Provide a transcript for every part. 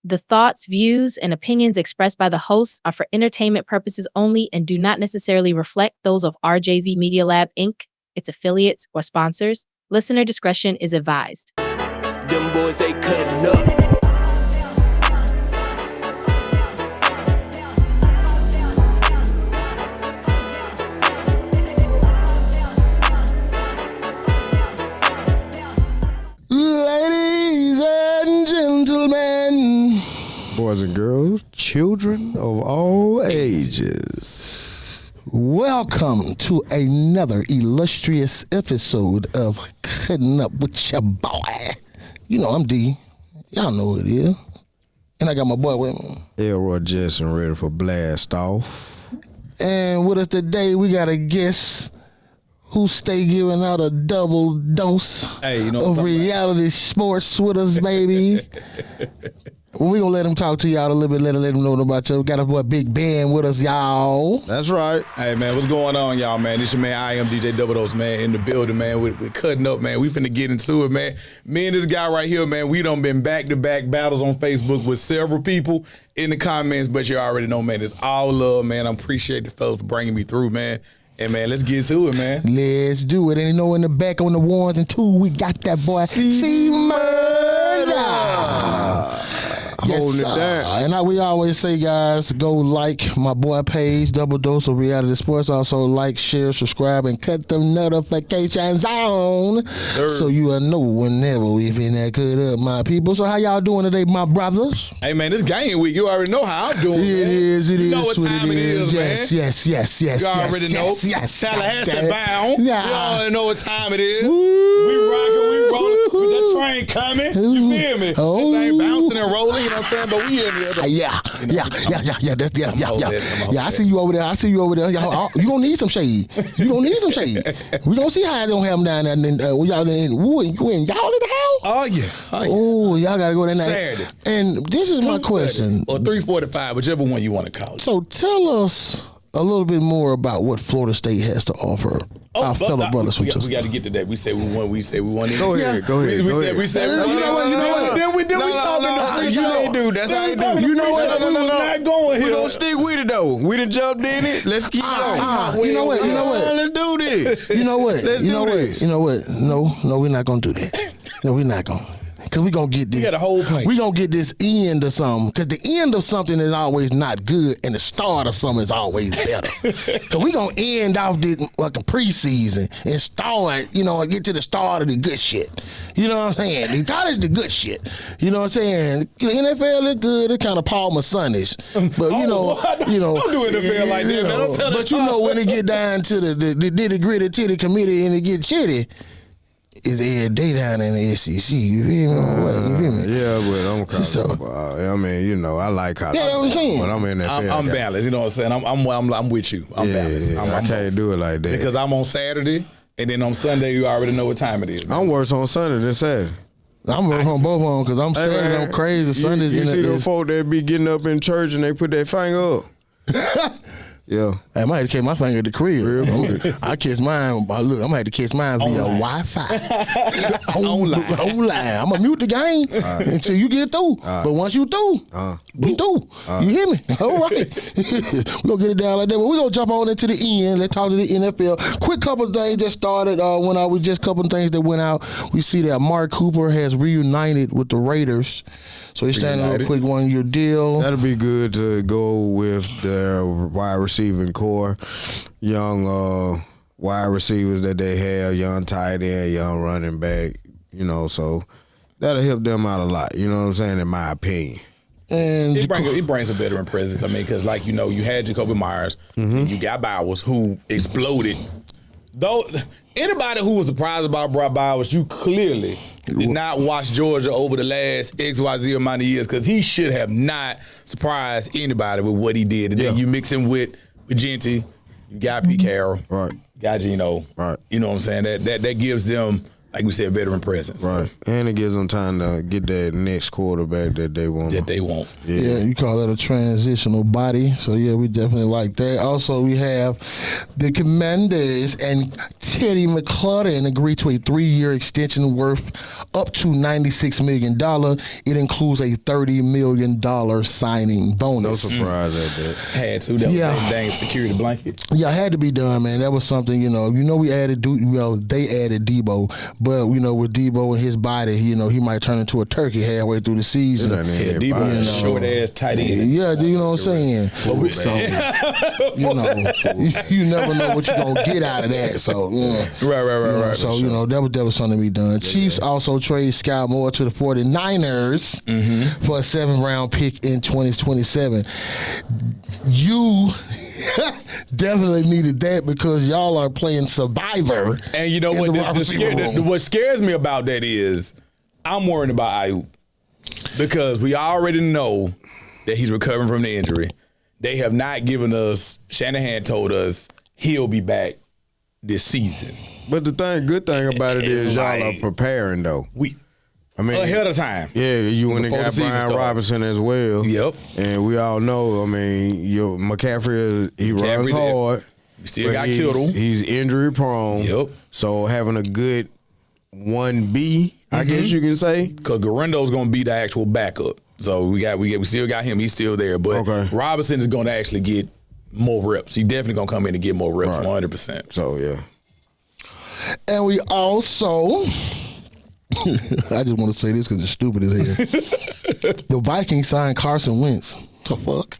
The thoughts, views, and opinions expressed by the hosts are for entertainment purposes only and do not necessarily reflect those of RJV Media Lab, Inc., its affiliates, or sponsors. Listener discretion is advised. Them boys ain't cutting up. Ladies and gentlemen, boys and girls, children of all ages, welcome to another illustrious episode of Cutting Up with Your Boy. You know I'm D. Y'all know who it is. And I got my boy with me. Elroy Jackson ready for blast off. And with us today, we got a guest who stay giving out a double dose of reality sports with us, baby. We gonna let him talk to y'all a little bit, let him know about you. We got a boy Big Ben with us, y'all. That's right. Hey, man, what's going on, y'all, man? This your man, I am DJ Double Dose, man, in the building, man. We're cutting up, man. We finna get into it, man. Me and this guy right here, man, we done been back-to-back battles on Facebook with several people in the comments, but you already know, man, it's all love, man. I appreciate the fellas for bringing me through, man. And, man, let's get to it, man. Let's do it. And you know, in the back on the ones and twos, we got that boy, C Murder. Holding it down. And we always say, guys, go like my boy page, Double Dose of Reality Sports. Also like, share, subscribe, and cut the notifications on so you will know whenever we finna cut up, my people. So how y'all doing today, my brothers? Hey, man, this game week, you already know how I'm doing, man. It is. You know what time it is, man. Yes. You already know. Tallahassee bound. Yeah. You already know what time it is. We rocking, we rolling. With that train coming. You feel me? Oh. That thing bouncing and rolling, you know what I'm saying? But we in here. Yeah. I see you over there. Y'all, you gonna need some shade. We gonna see how I don't have them down there. And then y'all in y'all in the house? Oh yeah. Oh, y'all gotta go that night. Saturday. And this is my question. Or 3:45, whichever one you want to call it. So tell us a little bit more about what Florida State has to offer our fellow brothers from Tuskegee. We got to get to that. We say we want. We Go ahead. We said. You know what? Then we talking. You ain't do. That's how you do. You know what? No. Not going We here. gonna stick with it though. We done jumped in it. Let's keep going. You know what? Let's do this. You know what? Let's do this. You know what? No, we're not gonna do that. No, we're not gonna. Because we're going to get this. You got a whole plan. We're going to get this end of something. Because the end of something is always not good, and the start of something is always better. Because we're going to end off this fucking preseason and start, get to the start of the good shit. You know what I'm saying? The college the good shit. You know what I'm saying? The NFL look good. It's kind of Palmer Sunnish. But, don't do NFL like that, man. Don't tell but when it get down to the nitty-gritty titty committee and it get shitty, is every day down in the SEC. You feel me? Yeah, but I'm kind of. I like how. Yeah, I'm saying. But I'm in that. I'm balanced. You know what I'm saying? I'm with you. I'm balanced. Yeah, I can't do it like that because I'm on Saturday, and then on Sunday you already know what time it is. I'm worse on Sunday than Saturday. I'm working on both of them because I'm Saturday. I'm crazy. Sundays. You see them folk that be getting up in church and they put their finger up. Yeah. I might have to catch my finger at the crib. I catch mine. Look, I might have to catch mine via Wi-Fi. Online. I'm going to mute the game until you get through. But once you through, we through. You hear me? All right. We're going to get it down like that. But we're going to jump on into the end. Let's talk to the NFL. Quick couple of things just started. Couple of things that went out. We see that Mark Cooper has reunited with the Raiders. So he's signing a quick 1-year deal. That'll be good to go with the wide receiving core, young wide receivers that they have, young tight end, young running back, so that'll help them out a lot, you know what I'm saying, in my opinion. And it brings a veteran presence. I mean, because you had Jacoby Myers, and you got Bowers who exploded. Though anybody who was surprised about Brock Bowers, you clearly did not watch Georgia over the last XYZ amount of years because he should have not surprised anybody with what he did. And then you mix him with Genty, you got Pete Carroll, right? Got Gino, right? You know what I'm saying? That gives them like we said, veteran presence. Right. And it gives them time to get that next quarterback that they want. Yeah, you call that a transitional body. So, yeah, we definitely like that. Also, we have the Commanders and Terry McLaurin agreed to a 3-year extension worth up to $96 million. It includes a $30 million signing bonus. No surprise at that. Had to. That was a dang security blanket. Yeah, it had to be done, man. That was something, we added, they added Debo. But, with Debo and his body, he might turn into a turkey halfway through the season. Yeah, Debo is a short-ass tight end. Yeah, you know what I'm saying? So, you never know what you're going to get out of that. So, Right. So, that was something to be done. Chiefs also trade Skyy Moore to the 49ers for a 7th-round pick in 2027. You definitely needed that because y'all are playing Survivor. And you know what scares me about that is I'm worried about Ayuk because we already know that he's recovering from the injury. They have not given us, Shanahan told us he'll be back this season. But the good thing about it is y'all are preparing though. Ahead of time. Yeah, you went and got Brian Robinson as well. Yep. And we all know, your McCaffrey, he runs hard. You still got Kittle. He's injury prone. Yep. So having a good 1B, I guess you can say. Because Garendo's going to be the actual backup. So we still got him. He's still there. But Robinson is going to actually get more reps. He definitely going to come in and get more reps, 100%. So, yeah. And we also... I just want to say this because it's stupid as hell. The Vikings signed Carson Wentz. The fuck?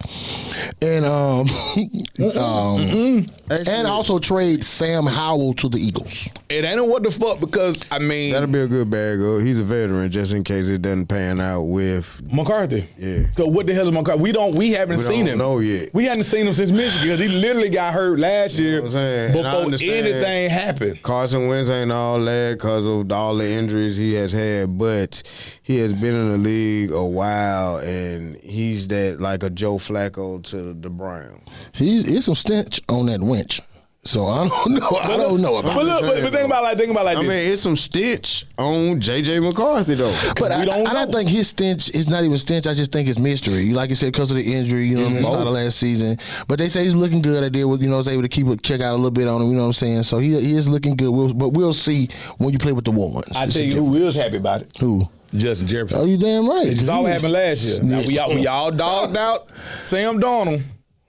And also trade Sam Howell to the Eagles. It ain't what the fuck because that'll be a good bag. He's a veteran just in case it doesn't pan out with McCarthy. Yeah. So what the hell is McCarthy? We haven't seen him. Know yet. We hadn't seen him since Michigan because he literally got hurt last year before anything happened. Carson Wentz ain't all that because of all the injuries he has had, but he has been in the league a while and he's that like a Joe Flacco to the Browns. It's some stench on that winch. So I don't know about but think about this. It's some stench on J.J. McCarthy though. But I don't think his stench is not even stench. I just think it's mystery. Like you said, because of the injury, started last season. But they say he's looking good. I did, was able to check out a little bit on him. You know what I'm saying? So he is looking good. But we'll see when you play with the ones. I tell you who is happy about it. Who? Justin Jefferson. Oh, you damn right. It just all happened last year. Now, we all dogged out Sam Darnold.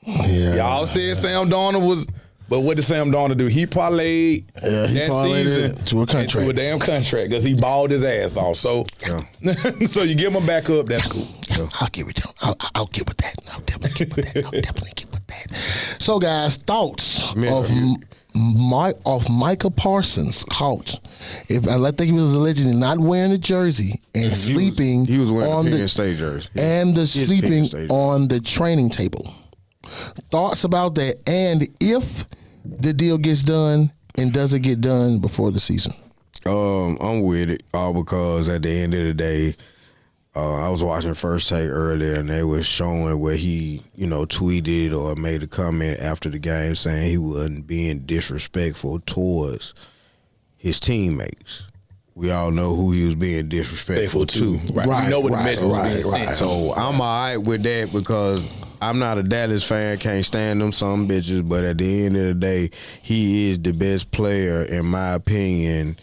Yeah. Y'all said Sam Darnold was, but what did Sam Darnold do? He parlayed that season to a contract. To a damn contract because he balled his ass off. So, so you give him a backup, that's cool. I'll give it to him. I'll get with that. I'll definitely get with that. So, guys, thoughts of Micah Parsons caught. I think he was allegedly not wearing a jersey and sleeping. He was wearing on the Penn State jersey. And sleeping on the training table. Thoughts about that, and if the deal gets done, and does it get done before the season? I'm with it, all because at the end of the day, I was watching First Take earlier, and they were showing where he, tweeted or made a comment after the game saying he wasn't being disrespectful towards his teammates. We all know who he was being disrespectful to. Right. We know what the message was being sent. So I'm all right with that because I'm not a Dallas fan, can't stand them some bitches, but at the end of the day, he is the best player, in my opinion,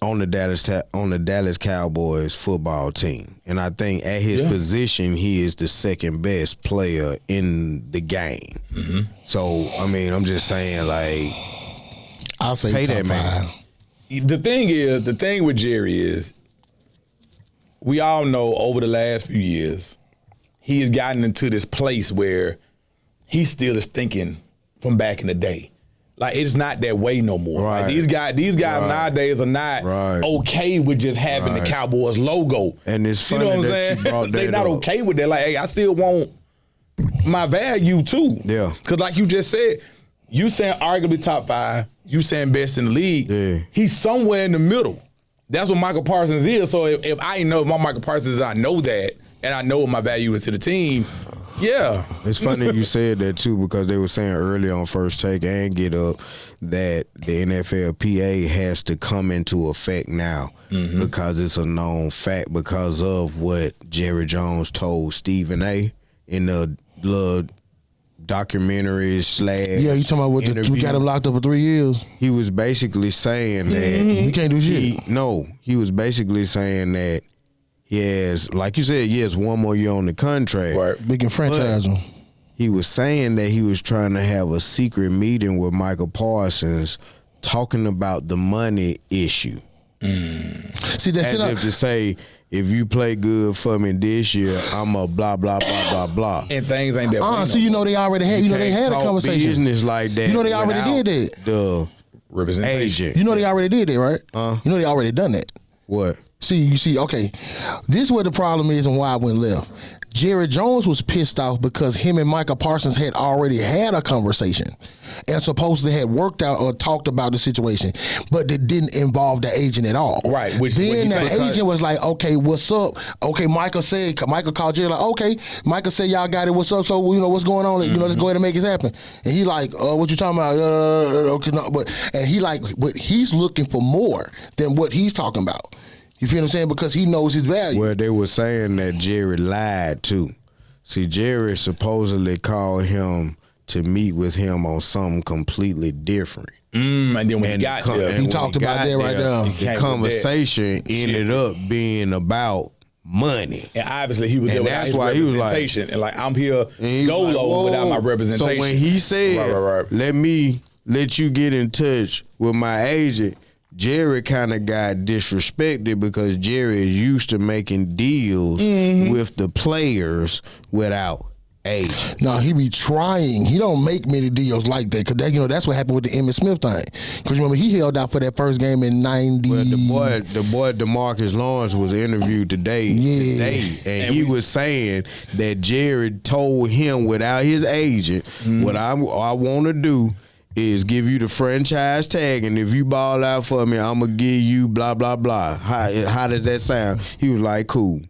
on the Dallas Cowboys football team. And I think at his position, he is the second best player in the game. Mm-hmm. So, I'm just saying, I'll say pay top that man. 5. The thing with Jerry is, we all know over the last few years, he has gotten into this place where he still is thinking from back in the day. It's not that way no more. Right. These guys nowadays are not okay with just having the Cowboys logo. And it's funny that you brought that They're not up. okay with that. Hey, I still want my value too. Yeah. Because like you just said, you saying arguably top 5, you saying best in the league. Yeah. He's somewhere in the middle. That's what Micah Parsons is. So if I know my Micah Parsons, I know that, and I know what my value is to the team, Yeah. It's funny you said that too, because they were saying earlier on First Take and Get Up that the NFLPA has to come into effect now because it's a known fact because of what Jerry Jones told Stephen A. in the little documentary / Yeah, you talking about what we got him locked up for 3 years? He was basically saying that he can't do shit. He was basically saying that he has, like you said, one more year on the contract. Right. We can franchise him. He was saying that he was trying to have a secret meeting with Micah Parsons talking about the money issue. See, that's As if to say, if you play good for me this year, I'm a blah, blah, blah, blah, blah. And things ain't that way. So you know they already had, they had a conversation. Business like that. You know they already did that. The representation. agent. You know they already did that, right? You know they already done that. What? See, okay. This is what the problem is and why I went left. Jerry Jones was pissed off because him and Micah Parsons had already had a conversation and supposedly had worked out or talked about the situation, but it didn't involve the agent at all. Right. Then the agent was like, okay, what's up? Okay, Micah called Jerry like, okay, Micah said y'all got it, what's up? So, what's going on? Let's go ahead and make this happen. And he like, what you talking about? Okay, no, but he's looking for more than what he's talking about. You feel what I'm saying? Because he knows his value. Well, they were saying that Jerry lied too. See, Jerry supposedly called him to meet with him on something completely different. And then when he got there, he talked about that right there. The conversation ended up being about money. And obviously he was there without that's his why he was representation. And like, I'm here dolo without my representation. So when he said, let me let you get in touch with my agent, Jerry kind of got disrespected because Jerry is used to making deals with the players without agent. No, he be trying. He don't make many deals like that because that's what happened with the Emmitt Smith thing. Because remember he held out for that first game in '90. Well, the boy DeMarcus Lawrence was interviewed today, and he was saying that Jerry told him without his agent, what I want to do is give you the franchise tag, and if you ball out for me, I'm gonna give you blah blah blah. How does that sound? He was like, cool.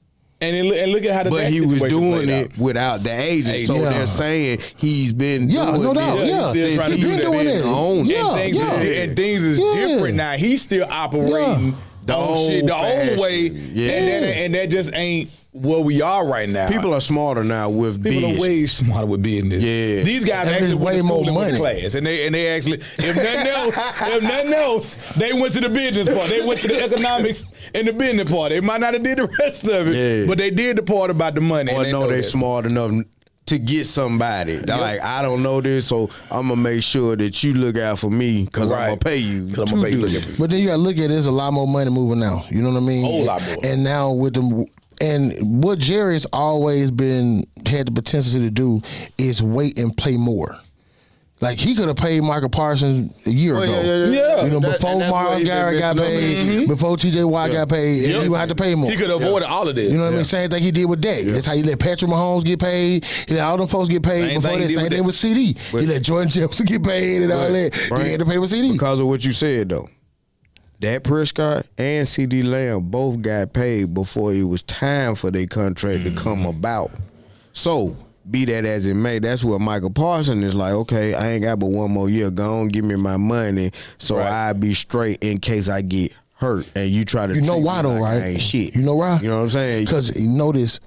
And look at how the But he was doing it without the agent, so they're saying he's been doing no doubt, since he's been doing it. And things is different now. He's still operating the old way, and that just ain't where we are right now. People are smarter now with business. People are way smarter with business. Yeah, these guys actually way more money class, and they actually, if nothing else, they went to the business part. They went to the economics and the business part. They might not have did the rest of it, but they did the part about the money. Or they know they smart enough to get somebody. They're like, I don't know this, so I'm gonna make sure that you look out for me because I'm gonna pay you. But then you gotta look at it, there's a lot more money moving now. You know what I mean? A whole lot more. And now with them. And what Jerry's always had the potential to do is wait and play more. Like he could have paid Micah Parsons a year ago. Yeah. Before Myles Garrett got paid, before T.J. Watt got paid, and he would have to pay more. He could have avoided all of this. You know what I mean? Same thing he did with Dak. That's how he let Patrick Mahomes get paid. He let all them folks get paid before that. Same thing with CD. He let Jordan Jefferson get paid and all that. He had to pay with CD. Because of what you said, though. Dak Prescott and CD Lamb both got paid before it was time for their contract to come about. So, be that as it may, that's what Micah Parsons is like, okay, I ain't got but one more year. Go on, give me my money so I'll be straight in case I get hurt. And you try to treat why though, right? I ain't shit. You know why? You know what I'm saying? Because you notice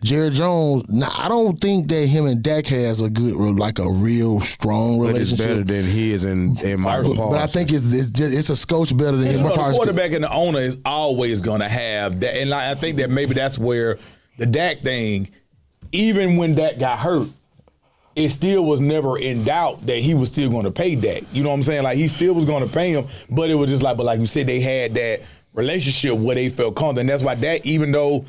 Jerry Jones, now I don't think that him and Dak has a good, like a real strong relationship. But it's better than his and Micah Parsons. But I think it's a scotch better than him. The quarterback and the owner is always going to have that. And I think that maybe that's where the Dak thing, even when Dak got hurt, it still was never in doubt that he was still going to pay Dak. You know what I'm saying? Like he still was going to pay him, but it was just like you said, they had that relationship where they felt comfortable. And that's why Dak, even though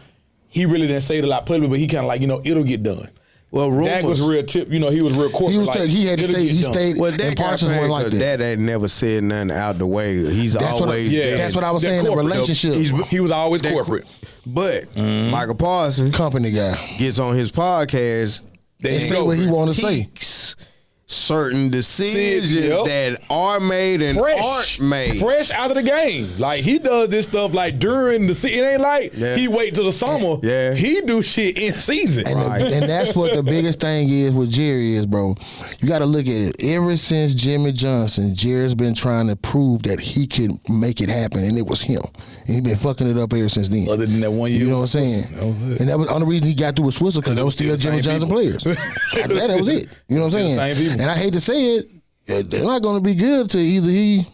he really didn't say it a lot publicly, but he kind of like, it'll get done. Well, Dak was real he was real corporate. He had to stay. He stayed. Well, and Parsons wasn't like that. Dad ain't never said nothing out the way. He's always been. That's what I was saying. The relationship. He was always corporate. But Micah Parsons, company guy, gets on his podcast and say what he want to say. certain decisions that are made and aren't made. Fresh out of the game. Like, he does this stuff like during the season. It ain't like he wait till the summer. Yeah. He do shit in season. And that's what the biggest thing is with Jerry is, bro. You got to look at it. Ever since Jimmy Johnson, Jerry's been trying to prove that he could make it happen, and it was him. And he been fucking it up ever since then. Other than that 1 year. You know what I'm saying? That was it. And that was the only reason he got through with Swisher, because that was still Jimmy Johnson players. After that was it. You know what I'm saying? And I hate to say it, they're not going to be good till either he.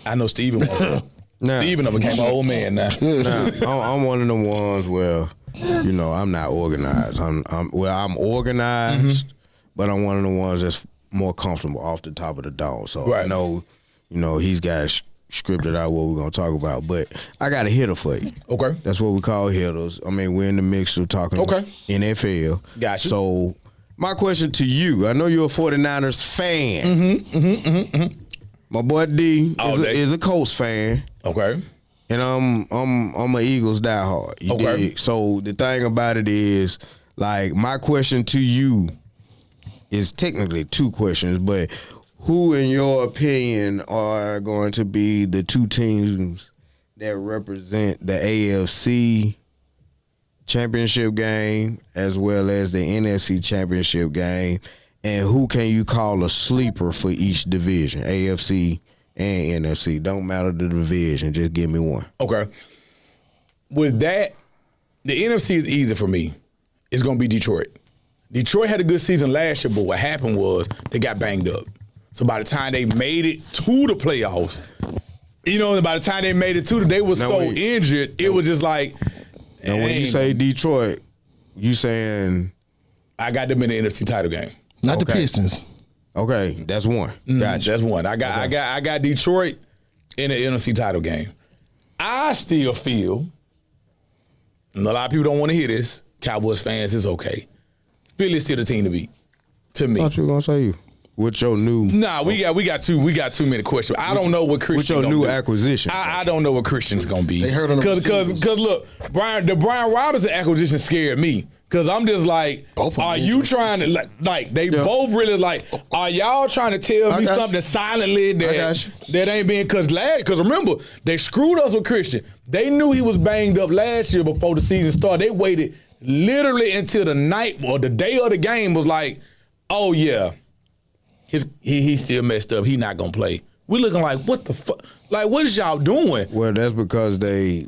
I know Steven. Steven became an old man now. I'm one of the ones where, you know, I'm not organized. I'm organized, but I'm one of the ones that's more comfortable off the top of the dome. So I know, you know, he's got scripted out what we're going to talk about. But I got a hitter for you. Okay. That's what we call hitters. I mean, we're in the mix of talking NFL. Gotcha. So my question to you, I know you're a 49ers fan. My boy D is a Colts fan. Okay. And I'm an Eagles diehard. You dig? So the thing about it is, like, my question to you is technically two questions, but who, in your opinion, are going to be the two teams that represent the AFC championship game as well as the NFC championship game, and who can you call a sleeper for each division, AFC and NFC? Don't matter the division, just give me one. Okay. With that, the NFC is easy for me. It's going to be Detroit. Detroit had a good season last year, but what happened was they got banged up. So by the time they made it to the playoffs, you know, by the time they made it to they were injured, it was just like. And when you say Detroit, you saying I got them in the NFC title game. Not the Pistons. Okay, that's one. Gotcha. That's one. I got Detroit in the NFC title game. I still feel, and a lot of people don't want to hear this, Cowboys fans, it's okay. Philly's still the team to beat. To me. I thought you were gonna say you. With your new we got too many questions. I don't know what Christian with your new acquisition. I don't know what Christian's gonna be. They heard on because look, the Brian Robinson acquisition scared me. Cause I'm just like, are you trying to like they both really like, are y'all trying to tell me something silently that ain't being cause remember, they screwed us with Christian. They knew he was banged up last year before the season started. They waited literally until the night or the day of the game was like, oh yeah. He still messed up. He not gonna play. We looking like, what the fuck? Like, what is y'all doing? Well, that's because they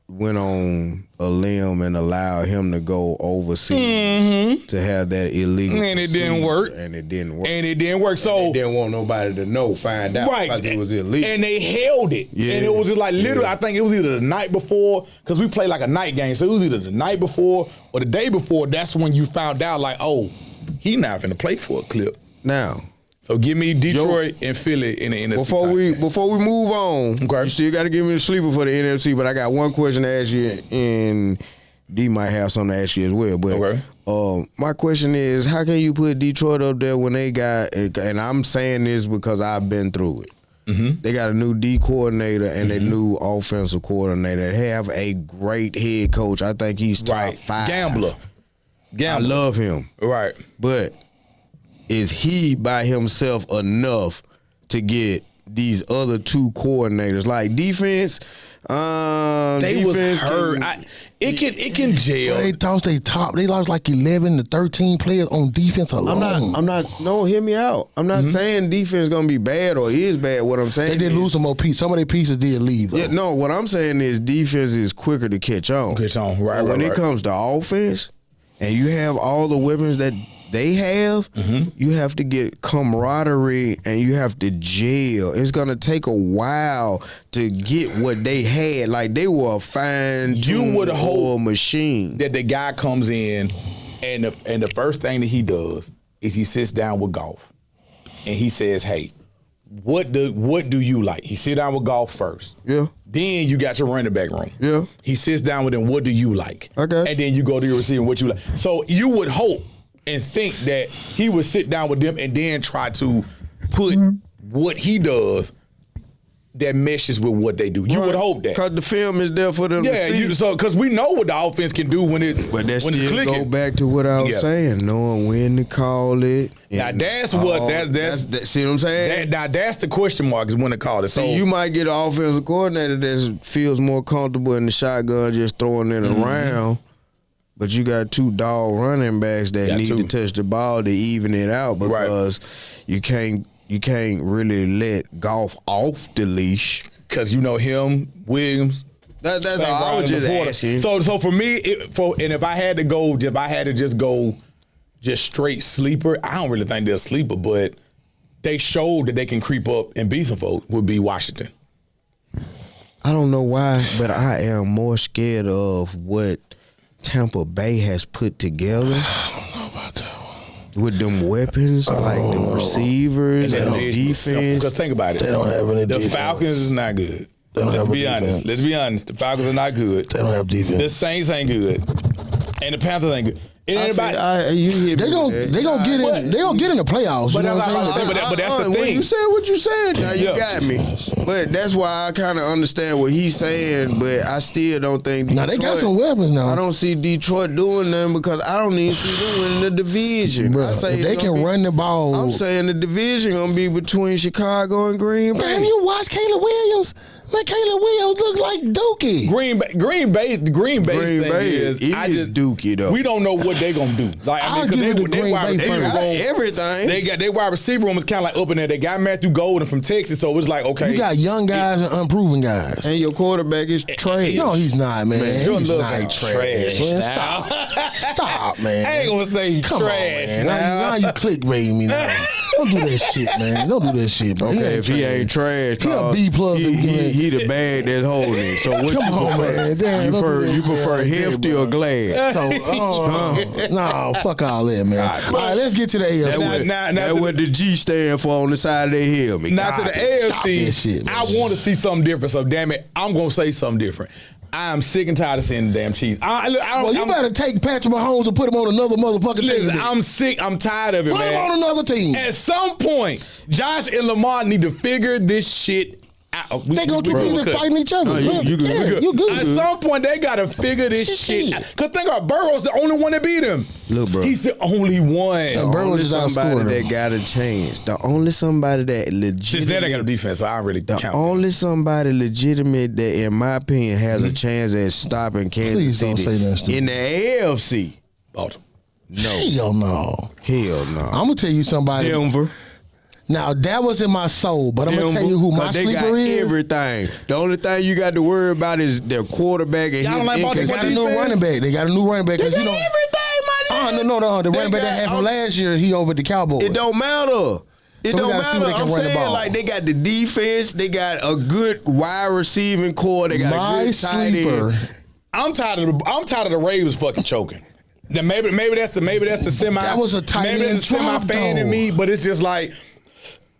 went on a limb and allowed him to go overseas to have that illegal. And it didn't work. And it didn't work. So they didn't want nobody to find out because it was illegal. And they held it. Yeah. And it was just like literally, I think it was either the night before, because we played like a night game. So it was either the night before or the day before. That's when you found out like, oh, he not gonna play for a clip. Now, so give me Detroit and Philly in the NFC. Before we move on, you still got to give me the sleeper for the NFC. But I got one question to ask you, and D might have something to ask you as well. But my question is, how can you put Detroit up there when they got? And I'm saying this because I've been through it. They got a new D coordinator and a new offensive coordinator. They have a great head coach. I think he's top 5. Gambler. I love him. Right, but. Is he by himself enough to get these other two coordinators? Like defense, they was hurt. It can jail. They tossed they top. They lost like 11 to 13 players on defense alone. I'm not. No, hear me out. I'm not saying defense gonna be bad or is bad. What I'm saying they did lose some more pieces. Some of their pieces did leave. Though. Yeah, no. What I'm saying is defense is quicker to catch on. Right. When it comes to offense, and you have all the weapons that they have, you have to get camaraderie and you have to gel. It's gonna take a while to get what they had. Like they were a fine-tuned machine. That the guy comes in and the first thing that he does is he sits down with golf and he says, "Hey, what do you like?" He sit down with golf first. Yeah. Then you got your running back room. Yeah. He sits down with them. What do you like? Okay. And then you go to your receiver. What you like? So you would hope and think that he would sit down with them and then try to put what he does that meshes with what they do. You would hope that. Because the film is there for them to see. Because we know what the offense can do when it's But that when it's still clicking. go back to what I was saying, knowing when to call it. Now that's what that's see what I'm saying? that's the question mark is when to call it. So you might get an offensive coordinator that feels more comfortable in the shotgun just throwing it around. But you got 2 dog running backs that need to touch the ball to even it out because you can't really let Goff off the leash. Because you know him, Williams. That's all I was just asking. So for me, if I had to just go straight sleeper, I don't really think they're a sleeper, but they showed that they can creep up and beat some folks, would be Washington. I don't know why, but I am more scared of what Tampa Bay has put together. I don't know about that one. With them weapons, like the receivers and the defense. Because think about it. They don't have any The defense. Falcons is not good. Let's be honest. Let's be honest. The Falcons are not good. They don't have defense. The Saints ain't good. And the Panthers ain't good. They gonna get in. They gonna get in the playoffs. You know what I'm saying? But that's the thing. When you said what you said, now you got me. But that's why I kind of understand what he's saying. But I still don't think. Now they got some weapons now. I don't see Detroit doing nothing because I don't even see them winning the division. Bruh, I say if they can run the ball. I'm saying the division gonna be between Chicago and Green Bay. Damn, you watch Caleb Williams? Man, Caleb Williams look like Dookie. Green Bay is Dookie though. We don't know what they gonna do. Like I'll give it to Green Bay first. Everything. They got their wide receiver room is kind of like up in there. They got Matthew Golden from Texas, so it's like okay. You got young guys and unproven guys. And your quarterback is trash. No, he's not, man. Jordan He's Love not ain't trash. Man, stop, man. I ain't gonna say he's Come trash. on, man. Now you clickbaiting me now. Don't do that shit, man. Don't do that shit, bro. Okay, if he ain't trash, he a B plus. He the bag that's holding. So what Come you on, prefer? man. Damn, You prefer hefty or glad? So, no, fuck all that, man. All right, let's get to the AFC. That's what the G stand for on the side of their helmet. Now to the AFC, shit, I want to see something different. So damn it, I'm gonna say something different. I'm sick and tired of seeing the damn Chiefs. You better take Patrick Mahomes and put him on another motherfucking team. Listen, I'm sick. I'm tired of it, Put man. him on another team. At some point, Josh and Lamar need to figure this shit out. They go too busy fighting each other. You good. At some point, they got to figure this shit out. Because think about Burrow's the only one that beat him. Look, bro. He's the only one. And Burrow Only just somebody outscored that got a chance. The only somebody that legit. Since then, they got a defense, so I don't really count. Only somebody legitimate that, in my opinion, has a chance at stopping Kansas Please don't City say that stupid. in the AFC. Baltimore. Hell no. Hell no. I'm gonna tell you somebody. Denver. Now that was in my soul, but I'm gonna tell you who my they sleeper got is. Everything. The only thing you got to worry about is their quarterback and Y'all his like Baltimore They got a new defense? running back. They got a new running back because you know. everything, my No. The They running back got- that had from last year, he over the Cowboys. It don't matter. It So we don't gotta see matter. if they can I'm run the saying ball. like they got the defense. They got a good wide receiving core. They got My a good tight sleeper. end. I'm tired of the Ravens fucking choking. Then maybe that's the semi. That was a tight maybe end that's a semi drop, fan in though. me, but it's just like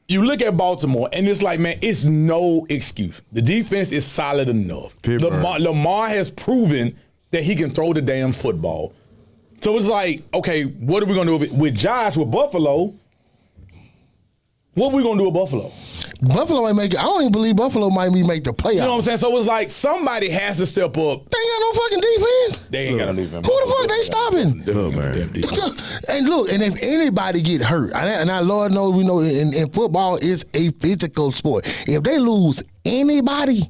you look at Baltimore and it's like, man, it's no excuse. The defense is solid enough. Lamar has proven that he can throw the damn football. So it's like, okay, what are we gonna do with Josh with Buffalo? What are we gonna do with Buffalo? Buffalo ain't make it. I don't even believe Buffalo might be make the playoffs. You know what I'm saying? So it's like somebody has to step up. They ain't got no fucking defense. They ain't got no defense. Who the fuck they stopping? Man. And look, and if anybody get hurt, and I Lord knows we know in football it's a physical sport. If they lose anybody,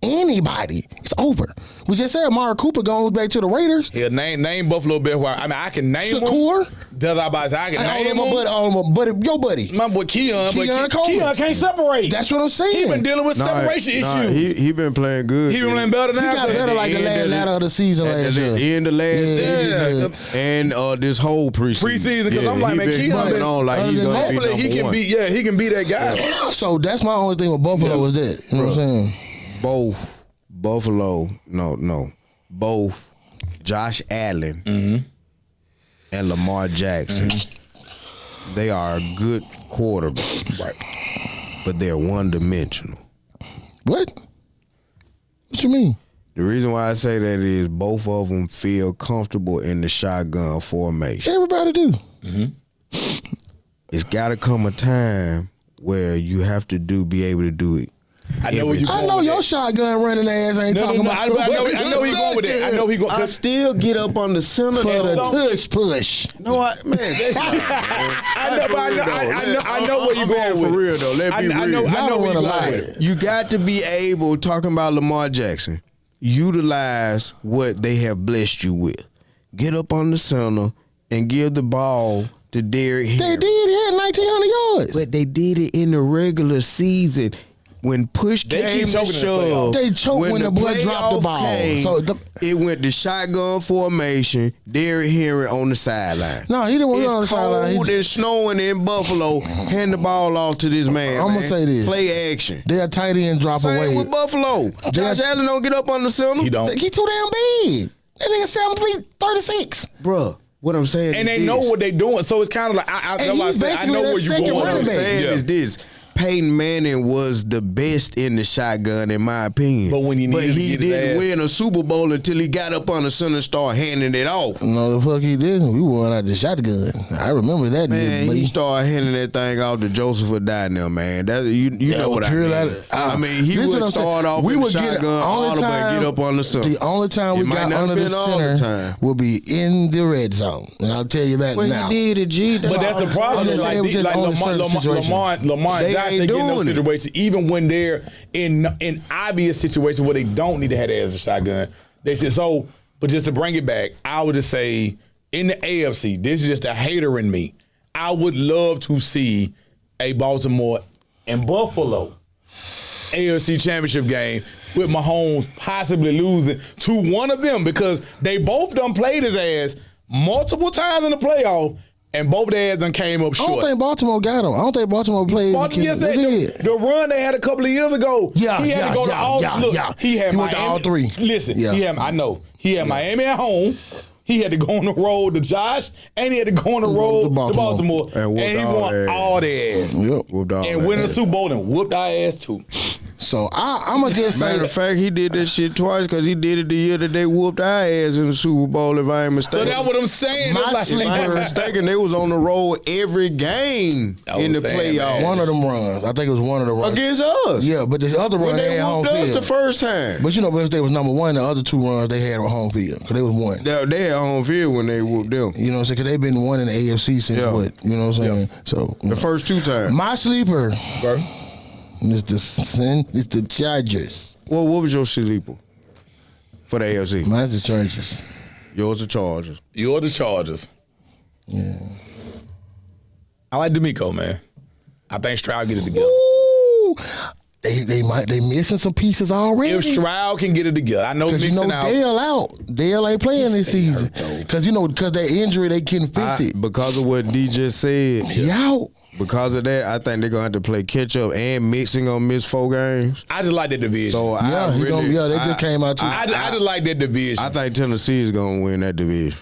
it's over. We just said Amari Cooper goes back to the Raiders. Yeah, name Buffalo Bill. I mean, I can name Shakur. him. Does I can name him? Your buddy. My boy Keon Coleman. Keon can't separate. That's what I'm saying. He been dealing with separation issues. He been playing good. He been playing better He now. got better like the last latter of the season At last the year. end of last Yeah. season and this whole preseason. Because I'm like, he man, been Keon coming been on like he's gonna be hopefully number he can one. be. Yeah, he can be that guy. So that's my only thing with Buffalo is that. You know what I'm saying? Both Buffalo, both Josh Allen and Lamar Jackson. They are a good quarterback, right? But they're one-dimensional. What? What you mean? The reason why I say that is both of them feel comfortable in the shotgun formation. Everybody do. It's got to come a time where you have to be able to do it I know where you going. I know with your that. shotgun running ass ain't talking about. I know he going with that. I know he going. I still get up on the center For the there. tush push. No, man, that's not, man. I know where you I'm going being with. For real though, let's be real. I know where you Y'all going run with. You got to be able, talking about Lamar Jackson, utilize what they have blessed you with. Get up on the center and give the ball to Derrick Henry. They did. He had 1,900 yards. But they did it in the regular season. When push They came keep to choking in the playoffs. shove, They choked when the boy dropped the playoff ball. came, So it went to shotgun formation. Derrick Henry on the sideline. No, he didn't want to be on the It's sideline. cold and snowing in Buffalo. Hand the ball off to this man. I'ma man. say this. Play action. Their tight end drop Same away. with Buffalo. Josh Allen don't get up on the center. He don't. He too damn big. That nigga 7 feet 36. Bruh, what I'm saying And is they know this. what they doing, so it's kind of like I And he's I basically know that where you second going. What I'm running back. saying Yeah. is this. Peyton Manning was the best in the shotgun, in my opinion. But when he needed to he get his didn't ass- win a Super Bowl until he got up on the center and started handing it off. No, the fuck he didn't. We won out the shotgun. I remember that. Man, but he started handing that thing off to Joseph or die now, man. That you know what I mean. I mean, he Listen would what I'm start saying. off We in the would get shotgun, only all the way time- get up on the center. The only time It we might got not under the been all the center time. will be in the red zone. And I'll tell you that Well, now. he did it, G. But that's the problem. I'm just saying it was just only certain situations. Lamar and They Josh, ain't they get in those doing it. situations, even when they're in obvious situations where they don't need to have that as a shotgun. They said so. But just to bring it back, I would just say in the AFC, this is just a hater in me. I would love to see a Baltimore and Buffalo AFC Championship game with Mahomes possibly losing to one of them because they both done played his ass multiple times in the playoff. And both their ass done came up I short. don't think Baltimore got him. I don't think Baltimore played. Yes, they did. the run they had a couple of years ago. Yeah, he had to go to all. Look, he had He Miami. went to all three. Listen, Yeah. I know he had Miami at home. He had to go on the road to Josh, and he had to go on the road to Baltimore, And whooped he all won their all their ass. Yep. Whooped all And that winning the ass. Super Bowl and whooped our ass too. So I'm gonna just say Matter of fact, he did that shit twice because he did it the year that they whooped our ass in the Super Bowl, if I ain't mistaken. So that's what I'm saying. My It's If I ain't mistaken, they was on the road every game That's in the what I'm saying, playoffs. man. one of them runs. I think it was one of the runs. Against us. Yeah, but this other run When they they had home whooped us field. the first time. But you know, because they was number one, the other two runs they had were home field because they was one. They had home field when they whooped them. You know what I'm saying? Because they've been one in the AFC since Yeah. what? You know what I'm saying? So The first two times. my sleeper Bro. is the Chargers. Well, what was your sleeper for the AFC? Mine's the Chargers. Yours the Chargers. You're the Chargers. Yeah. I like D'Amico, man. I think Stroud get it together. Ooh, they missing some pieces already. If Stroud can get it together, I know Because you mixing know out. Dale out. Dale ain't playing this season. Because that injury they couldn't fix it. Because of what D just said, He out. because of that, I think they're going to have to play catch up and mixing gonna miss 4 games. I just like that division. So Yeah, they just came out too. I just like that division. I think Tennessee is going to win that division.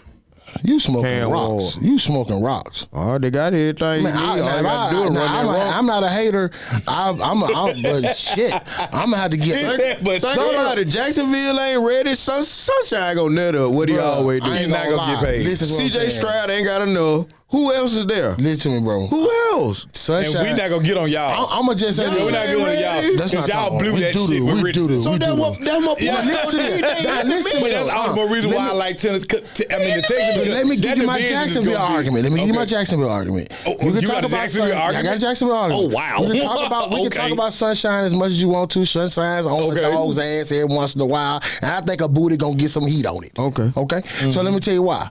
You smoking Cam rocks. Ward. You smoking rocks. Oh, they got everything. Man, All you got to do is run that rock. I'm not a hater. But shit, I'm gonna have to get. But Think about it. Jacksonville ain't ready. Sunshine gonna net up what he Bruh, always do. I ain't He's not gonna gonna get lie. paid. Listen to what I'm CJ saying. Stroud ain't got enough. Who else is there? Listen to me, bro. Who else? Sunshine. and we not gonna get on y'all. I'm gonna just say Y'all We're not this. getting on y'all That's not because y'all talking blew about- that we do shit the- with we Richardson. do the- So we that's do what Yeah, listen to this. Now, listen to me. That's the reason why I like tennis. The Texans. Let me give you my division is Jacksonville gonna be- argument. Let me give you my Okay. Jacksonville argument. Oh, You can you talk got a about Jacksonville I argument? got a Jacksonville argument. Oh, wow. We can talk about Okay. Sunshine as much as you want to. Sunshine's on the Okay. dog's ass every once in a while, and I think a booty gonna get some heat on it. Okay. Okay. So let me tell you why.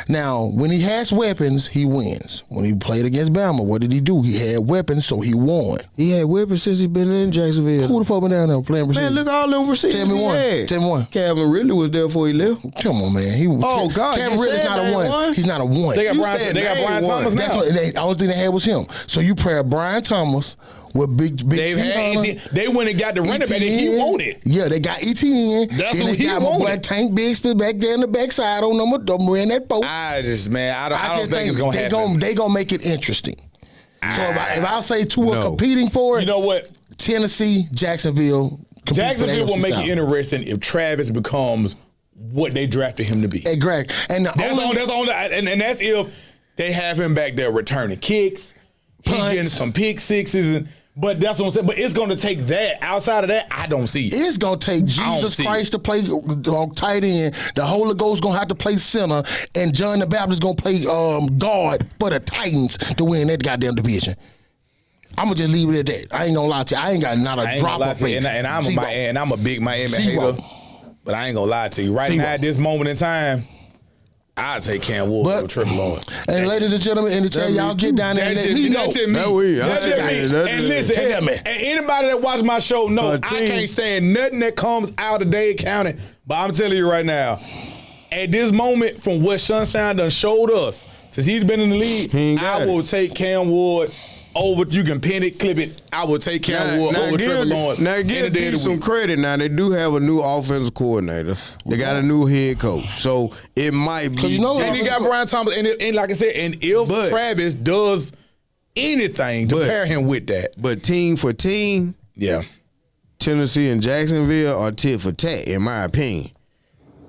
Now, when he has weapons, he wins. When he played against Bama, what did he do? He had weapons, so he won. He had weapons since he been in Jacksonville. Who the fuck been down there playing receiver? Man, look at all them receivers. Tell me he one. had. Tell me one. Calvin Ridley was there before he left. Come on, man. Oh, God, Kevin you Ridley's said not a name one. one. He's not a one. They got You Brian. said They got name Brian one. Thomas That's now. what the only thing they had was him. So you pair Brian Thomas with big They've had T-Hunter, ETN. They went and got the running back that he ETN. wanted. Yeah, they got ETN. That's and who they he got my boy wanted. Tank Bixby back there in the backside on number in that boat. I just I don't just think it's gonna they happen. They gonna make it interesting. So if I say two are No. competing for it, You know what? Tennessee, Jacksonville. compete for the Jacksonville will AFC make South. it interesting if Travis becomes what they drafted him to be. Hey, Greg, and the only, And that's if they have him back there returning kicks, he Punts. getting some pick sixes, But that's what I'm saying. But it's going to take that. Outside of that, I don't see it. It's going to take Jesus Christ to play on tight end. The Holy Ghost going to have to play center. And John the Baptist going to play guard for the Titans to win that goddamn division. I'm going to just leave it at that. I ain't going to lie to you. I ain't got not a drop of faith. And I'm a big Miami hater. But I ain't going to lie to you. Right now, at this moment in time, I'll take Cam Ward over Trevor Lawrence. And ladies and gentlemen in the chat, y'all get down there and let me know. That's just me. And listen, and anybody that watch my show know I can't stand nothing that comes out of Dade County. But I'm telling you right now, at this moment, from what Sunshine done showed us, since he's been in the league, I will take Cam Ward over. You can pin it, clip it. I will take Cam Ward over Trevor Lawrence. Now give them some credit. Now they do have a new offensive coordinator. They got a new head coach, so it might be. And they got Brian Thomas, and like I said, and if Travis does anything to pair him with that, but team for team, Tennessee and Jacksonville are tit for tat, in my opinion.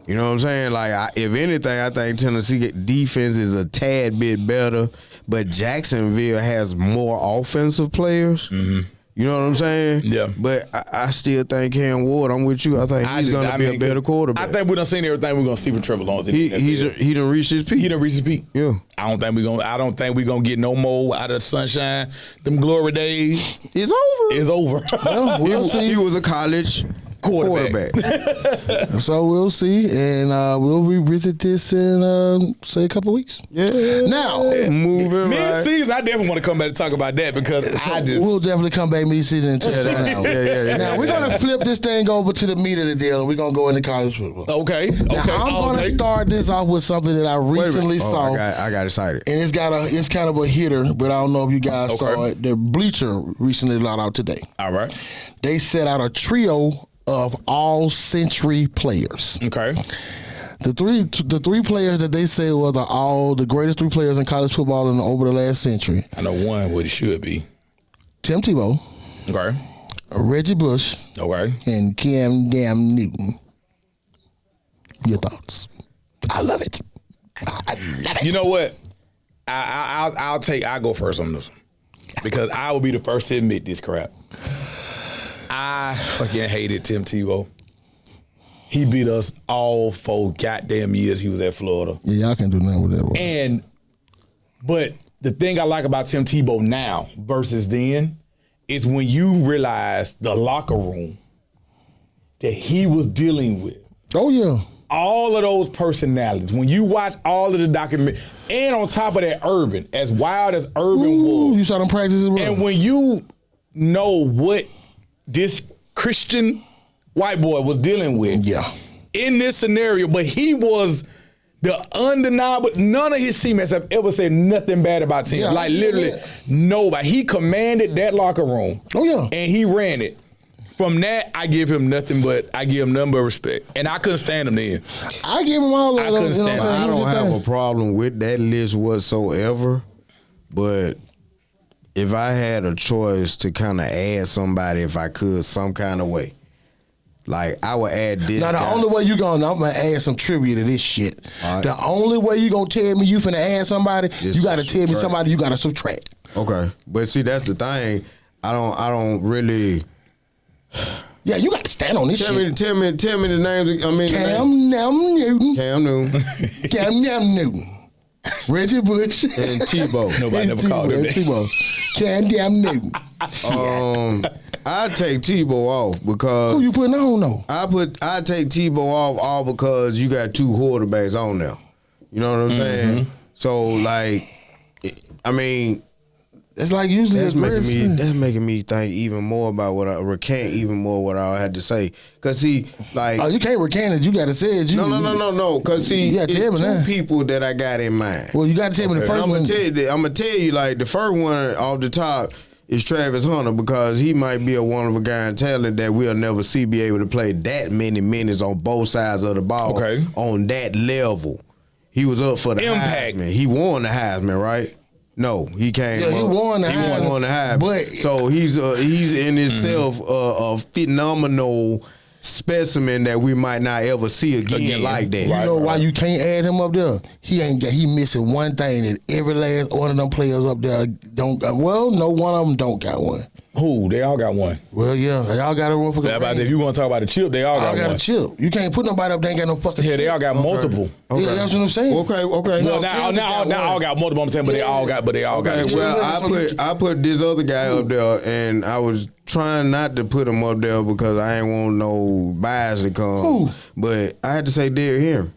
You know what I'm saying? Like, if anything, I think Tennessee defense is a tad bit better, but Jacksonville has more offensive players. Mm-hmm. You know what I'm saying? Yeah. But I still think Cam Ward, I'm with you. I think he's going to be a better quarterback. I think we done seen everything we're going to see from Trevor Lawrence. He done reached his peak. He done reached his peak. Yeah. I don't think we're gonna get no more out of the Sunshine. Them glory days. It's over. It's over. Well, we'll see. He was a college quarterback. So we'll see, and we'll revisit this in say a couple of weeks. Yeah. Now, moving mid-season, I definitely want to come back and talk about that because we'll definitely come back mid-season and tell that out. Now we're gonna flip this thing over to the meat of the deal, and we're gonna go into college football. Okay. Now, I'm gonna start this off with something that I recently saw. I got excited, and it's kind of a hitter, but I don't know if you guys saw it. The Bleacher recently let out today. All right. They set out a trio of all-century players. Okay. The three players that they say were the greatest three players in college football over the last century. I know one what it should be. Tim Tebow. Okay. Reggie Bush. Okay. And Cam Newton. Your thoughts? I love it. I love it. You know what? I'll go first on this one because I will be the first to admit this crap. I fucking hated Tim Tebow. He beat us all 4 goddamn years he was at Florida. Yeah, y'all can't do nothing with that. But the thing I like about Tim Tebow now versus then is when you realize the locker room that he was dealing with. Oh, yeah. All of those personalities. When you watch all of the documentaries, and on top of that, Urban, as wild as Urban was. You saw them practices, bro. And when you know what this Christian white boy was dealing with in this scenario, but he was the undeniable. None of his teammates have ever said nothing bad about Tim. Literally nobody. He commanded that locker room. Oh, yeah. And he ran it. From that, I give him nothing but respect. And I couldn't stand him then. I give him all of them. couldn't stand him. I don't have a problem with that list whatsoever, but if I had a choice to kind of add somebody, if I could, some kind of way, like I would add this. Now, the only way I'm going to add some trivia to this shit. Right. The only way you going to tell me you finna add somebody, you got to tell me somebody you got to subtract. Okay. But see, that's the thing. I don't really. Yeah, you got to stand on this shit. Tell me the names. Cam Newton. Cam Newton. Reggie Bush. And Tebow. Nobody never called him that. Cam Newton. I take Tebow off because who you putting on though? I take Tebow off all because you got 2 quarterbacks on there. You know what I'm saying? So like, I mean, it's like usually that's making me think even more about recant even more what I had to say. Cause see, like, you can't recant it. You got to say it. No. Cause see, it's 2 people that I got in mind. Well, you got to tell me the first one. I'm gonna tell you like the first one off the top is Travis Hunter because he might be a one-of-a-kind talent that we'll never see be able to play that many minutes on both sides of the ball on that level. He was up for the Heisman. He won the Heisman, right? No, he came. Yeah, he won the Heisman. But so he's in itself a phenomenal specimen that we might not ever see again like that. You know why you can't add him up there? He missing one thing that every last one of them players up there don't got. Well, no one of them don't got one. Who? They all got one. Well, yeah, they all got a motherfucking If you want to talk about the chip, they all got got one. a chip. You can't put nobody up. They ain't got no fucking. Yeah, chip. they all got multiple. Okay. Yeah, that's what I'm saying. Okay. No, Kansas now got all one. got multiple. I'm saying, but they all got. Okay, it. well, I put this other guy up there, and I was trying not to put him up there because I ain't want no bias to come. Who? But I had to say Derrick Henry.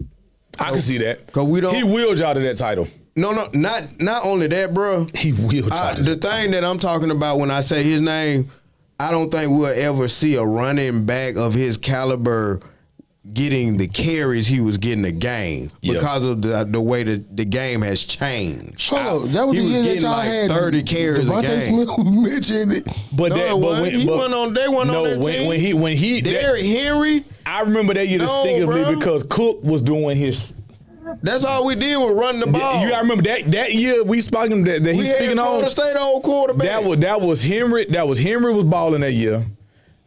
I can see that. 'Cause we don't- He willed y'all to that title. No, not only that, bro. He willed y'all to The thing that I'm talking about when I say his name, I don't think we'll ever see a running back of his caliber getting the carries he was getting a game because of the way that the game has changed. Hold up, that was He the was year that getting y'all like had 30 carries a Devontae game. Smith mentioned it. But No, it wasn't. He wasn't on- they wasn't on that team. when he Derrick Henry, I remember that year distinctively bro. because Cook was doing his. that's all we did was run the ball. You gotta remember that year we spoken that we he's had speaking on. Florida State old quarterback. That was Henry. That was Henry was balling that year.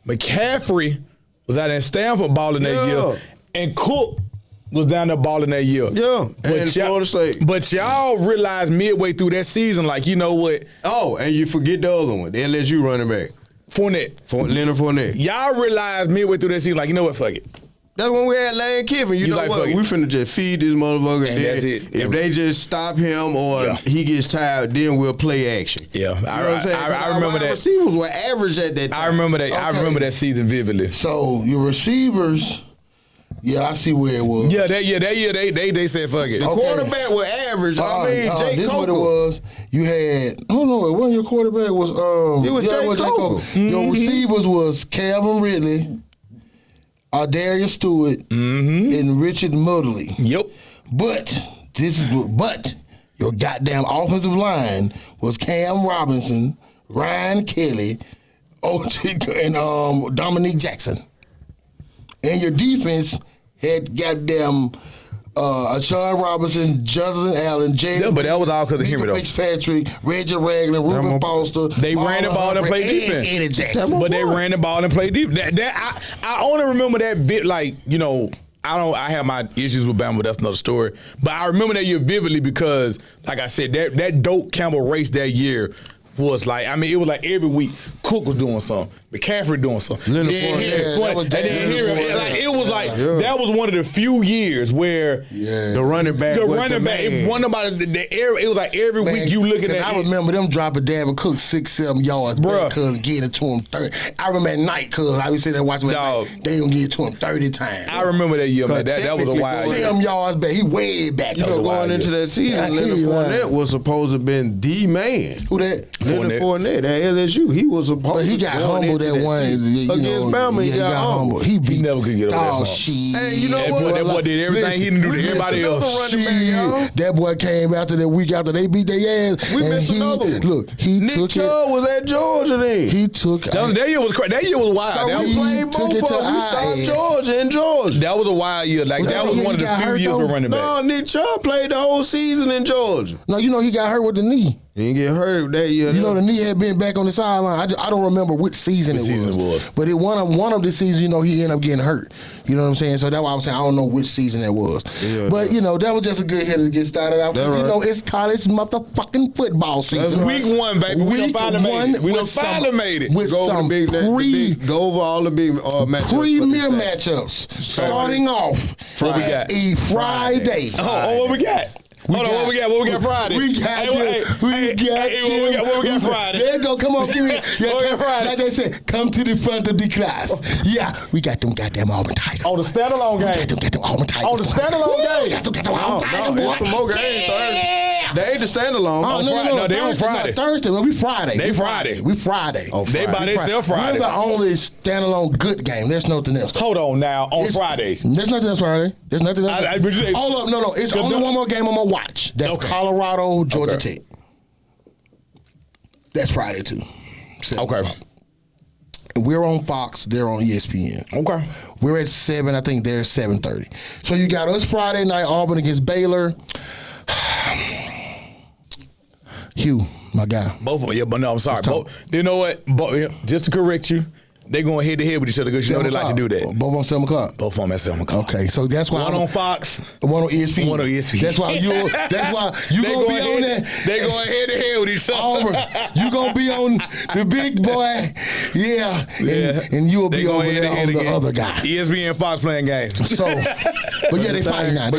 McCaffrey was out in Stanford balling that year, and Cook was down there balling that year. Yeah, and Florida State. But y'all realized midway through that season, like, you know what? Oh, and you forget the other one, the LSU running back, Leonard Fournette. Y'all realized midway through that season, like, you know what? Fuck it. That's when we had Lane Kiffin. You know like, what? fuck it. We finna just feed this motherfucker. And that's it. If they just stop him or he gets tired, then we'll play action. Yeah, You know what I'm saying? I remember that. Receivers were average at that time. I remember that. I Okay. remember that season vividly. So your receivers, yeah, I see where it was. Yeah, that year they said fuck it. The quarterback was average. Jake this is what it Coker. was. You had, I don't know, one of your quarterback was It was Jake Coker. Your receivers was Calvin Ridley, Darius Stewart, and Richard Mudley. Yep. But your goddamn offensive line was Cam Robinson, Ryan Kelly, and Dominique Jackson. And your defense had goddamn Sean Robinson, Justin Allen, Jay. Yeah, but that was all 'cause of Henry, though. Fitzpatrick, Reggie Ragland, Ruben Foster. They ran the ball and played defense. Eddie Jackson. But they ran the ball and played deep. I only remember that bit, like, you know, I have my issues with Bama, but that's another story. But I remember that year vividly because, like I said, that dope Campbell race that year was like, I mean, it was like every week Cook was doing something, McCaffrey doing something. Leonard It was like that was one of the few years where the running back. it wasn't about it was like every week you looking at. I remember them dropping Dalvin Cook 6-7 yards, Bruh. cuz getting it to him 30. I remember at night, cuz I was sitting there watching him. Dog. They gonna get it to him 30 times. I remember that year, man. That was a wild year. 7 yards back. He way back. You know, was a going wild into year. that season, Leonard Fournette was supposed to have been the man. Who that? Leonard Fournette at LSU, he was supposed. But he got humbled that one against Bama. Yeah, He got humbled. He beat never could get over that dog hump. shit. Hey, you know That what? boy did everything he didn't do to we everybody missed else. another Running back, y'all. Shit. That boy came after that week after they beat their ass. We and missed another one. Look, he Nick took Chubb was at Georgia then. it. He took That year was crazy. That year was wild. So That we was, played took both it of to them. We our stopped ass. Georgia in Georgia. that was a wild year. Like that was year one of he the got few hurt, years for though? running back. No, Nick Chubb played the whole season in Georgia. No, you know he got hurt with the knee. He didn't get hurt that year. You know the knee had been back on the sideline. I don't remember which season Which season it was. But one of the seasons, you know, he ended up getting hurt. You know what I'm saying? So that's why I was saying I don't know which season that was. Yeah, but you know, that was just a good hit to get started out because That's you know right. it's college motherfucking football season. Week 1, baby. We done Week finally made it. We done with some- finally made it. with Go over some the big, go over all the big matchups. premier matchups starting off What we got? a Friday. Oh, what we got? Hold on, what we got? What we got Friday? We got Hey, them. what we got Friday? There you go. Come on, give me. What we got Friday? Like they said, come to the front of the class. Yeah, we got them goddamn Auburn Tigers. On the standalone We game. got them Auburn Tigers. On the standalone game. Got them Auburn Tigers. No, boy. it's some more games Thursday. They ain't the standalone. Oh, No, they on Thursday. Friday. No, Thursday. Well, we Friday. They We Friday. We Friday. Oh, They by Friday. themselves Friday. We're the only standalone good game. There's nothing else. Hold on now. On Friday. There's nothing else Friday. There's nothing else. but you say- Hold up. No. It's only one more game I'm going to watch. That's Okay. Colorado, Georgia Okay. Tech. That's Friday, too. 7 Okay. o'clock. We're on Fox. They're on ESPN. Okay. We're at 7. I think they're 7:30. So you got us Friday night, Auburn against Baylor. Hugh, my guy. Both of them. Yeah, but no, I'm sorry. Let's talk. You know what? Just to correct you, they going head to head with each other because you know they like to do that. Both on 7 o'clock. Both of them at 7 o'clock. Okay, so that's why One on Fox, one on ESPN. one on ESPN. That's why you gonna be on that. They going head to head with each other. Auburn, you gonna be on the big boy, yeah. And you will be over there on the other guy. ESPN and Fox playing games. So, but yeah, they fighting now.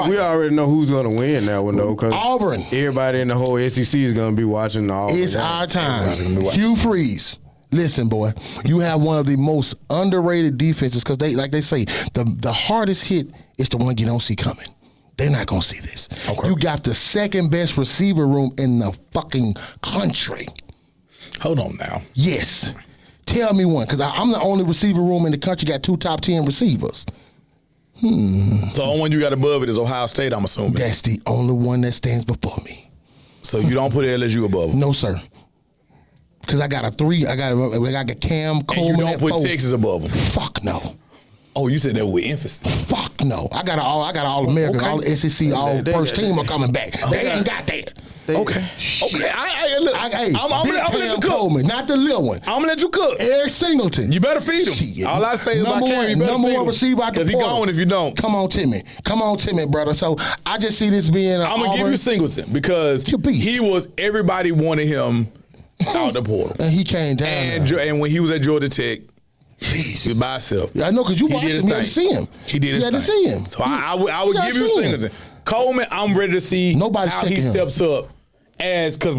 We already know who's gonna win that one though, because Auburn. everybody in the whole SEC is gonna be watching the Auburn. It's our time. Hugh Freeze. Listen, boy, you have one of the most underrated defenses because they say, the hardest hit is the one you don't see coming. They're not gonna see this. Okay. You got the second best receiver room in the fucking country. Hold on now. Yes. Tell me one, because I'm the only receiver room in the country got 2 top 10 receivers. So the only one you got above it is Ohio State, I'm assuming. That's the only one that stands before me. So you don't put LSU above them? No, sir. Because I got a 3. I got Cam Coleman. And you don't at put 4. Texas above them? Fuck no. Oh, you said that with emphasis. Fuck no. I got all American, all SEC, all first team are coming back. They ain't got that. Okay. Look, I'm gonna let you cook. Coleman, not the little one. I'm gonna let you cook. Eric Singleton. You better feed him. Shit. All I say is number about Cam, you better number feed one him. receiver out the Because he portal. gone if you don't. Come on, Timmy, brother. So I just see this being. I'm gonna give you Singleton because he was everybody wanted him out the portal, and he came down. And when he was at Georgia Tech. Jeez. He was by himself. I know because you watched him. You had to see him. He did his thing. You had to see him. So I would give you Singleton. Coleman, I'm ready to see how he steps up as because.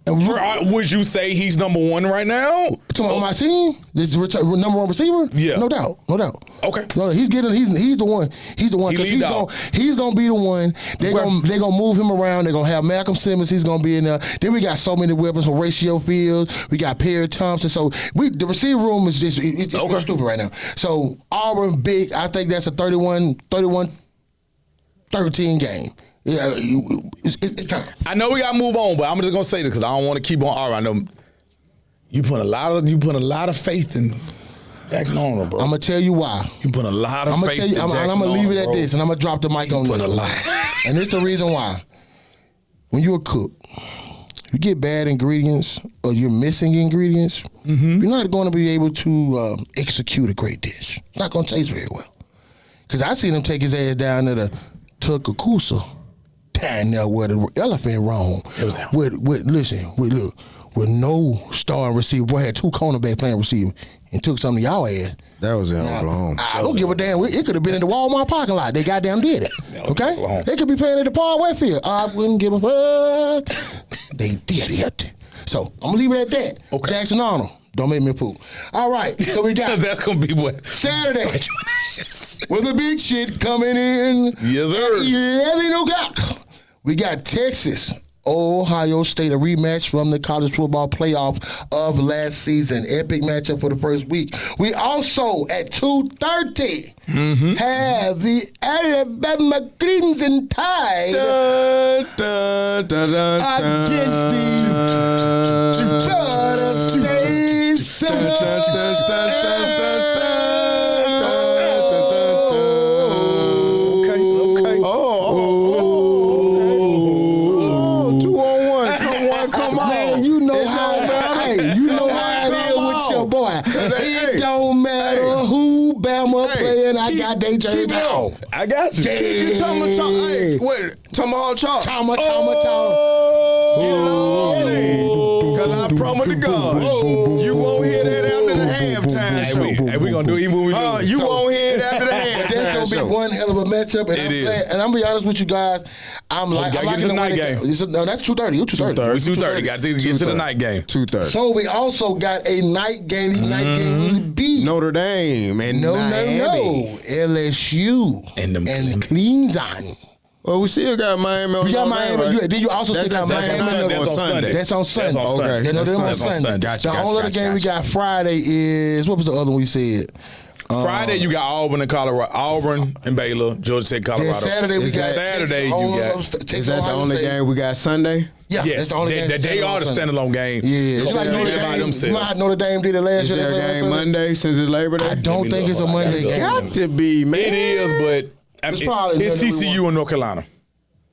Would you say he's number 1 right now? On my team, this is number 1 receiver. Yeah, no doubt. Okay, no, he's the one. He's the one because he's gonna be the one. They're gonna move him around. They're gonna have Malcolm Simmons. He's gonna be in there. Then we got so many weapons from Horatio Fields. We got Perry Thompson. So the receiver room is just it's stupid right now. So Auburn big. I think that's a 31-13 game. Yeah, it's time. I know we gotta move on, but I'm just gonna say this because I don't want to keep on arguing. I know you put a lot of faith in Jackson Arnold, bro. I'm gonna tell you why. You put a lot of faith in Jackson Arnold. I'm gonna leave it at this, and I'm gonna drop the mic on this. Put a lot. And it's the reason why. When you're a cook, you get bad ingredients or you're missing ingredients, you're not going to be able to execute a great dish. It's not going to taste very well. Because I seen him take his ass down to the Tuckacusa. Down there where the elephant roam. With no starting receiver. Boy, had 2 cornerback playing receiver and took some of y'all ass. That was in Oklahoma. I don't give a damn. It could have been in the Walmart parking lot. They goddamn did it. Okay? They could be playing at the Parkway Field. I wouldn't give a fuck. They did it. So I'm gonna leave it at that. Okay. Jackson Arnold. Don't make me poop. All right. So we got that's gonna be what Saturday. With the big shit coming in. Yes, sir. 11 o'clock. We got Texas, Ohio State, a rematch from the college football playoff of last season. Epic matchup for the first week. We also, at 2:30, have the Alabama Crimson Tide against the Florida State Seminoles. It don't matter who Bama playing, I got they jersey on. I got you. Keep Tomahawk. Because I promise to God, you won't hear that after the halftime show. Hey, we gonna do it even when we lose. You won't hear it after the halftime show. That's gonna be one hell of a matchup. And I'm gonna be honest with you guys. I'm liking the night game. No, that's 2:30. 2:30. Got to get to the night game. 2:30. So we also got a night game. Night game will be Notre Dame and Miami. LSU and Clemson. Well, we still got Miami. We got Miami. Right? Did you also still got Miami? That's on Sunday. That's on Sunday. Okay. That's on Sunday. Gotcha, the only other game we got Friday is, what was the other one we said? Friday you got Auburn and Colorado, Auburn and Baylor, Georgia Tech, Colorado. Saturday we got. Saturday you got. Is that the only game we got Sunday? Yeah, yes, that's the only game. They are the standalone game. Yeah, just like Notre Dame did it last year. Is there a game Monday since it's Labor Day? I don't think it's a Monday game. Got to be, man. It is, but it's TCU in North Carolina.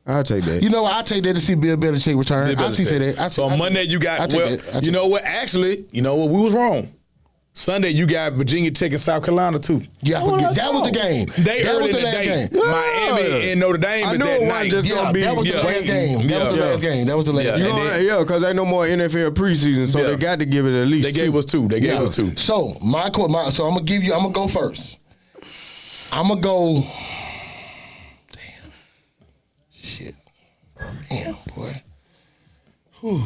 I'll take that. You know, I'll take that to see Bill Belichick return. I'll see that. So on Monday you got, you know what? Actually, you know what? We was wrong. Sunday you got Virginia Tech and South Carolina too. Yeah, that was the game. That was the last game. Miami and Notre Dame I is knew that it night. wasn't just gonna be. That was the last game. That was the last game. That was the last game. Yeah, because ain't no more NFL preseason, so they got to give it at least. They gave us two. They gave us two. So so I'm gonna go first. I'm gonna go. Damn. Shit. Damn, boy. Whew.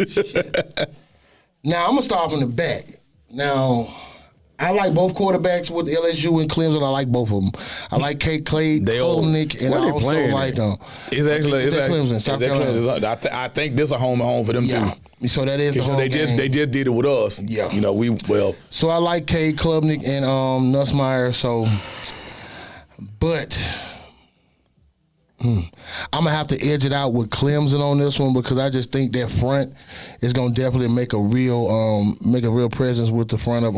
Shit. Now I'm gonna start from the back. Now I like both quarterbacks with LSU and Clemson. I like both of them. I like Clay Klubnik, and I also like It's actually it's at Clemson, South Carolina. I think this is a home for them too. So that is the home they game. just did it with us. Yeah. You know, So I like Clay Klubnik and Nussmeier. So, but I'm gonna have to edge it out with Clemson on this one because I just think that front is gonna definitely make a real presence with the front of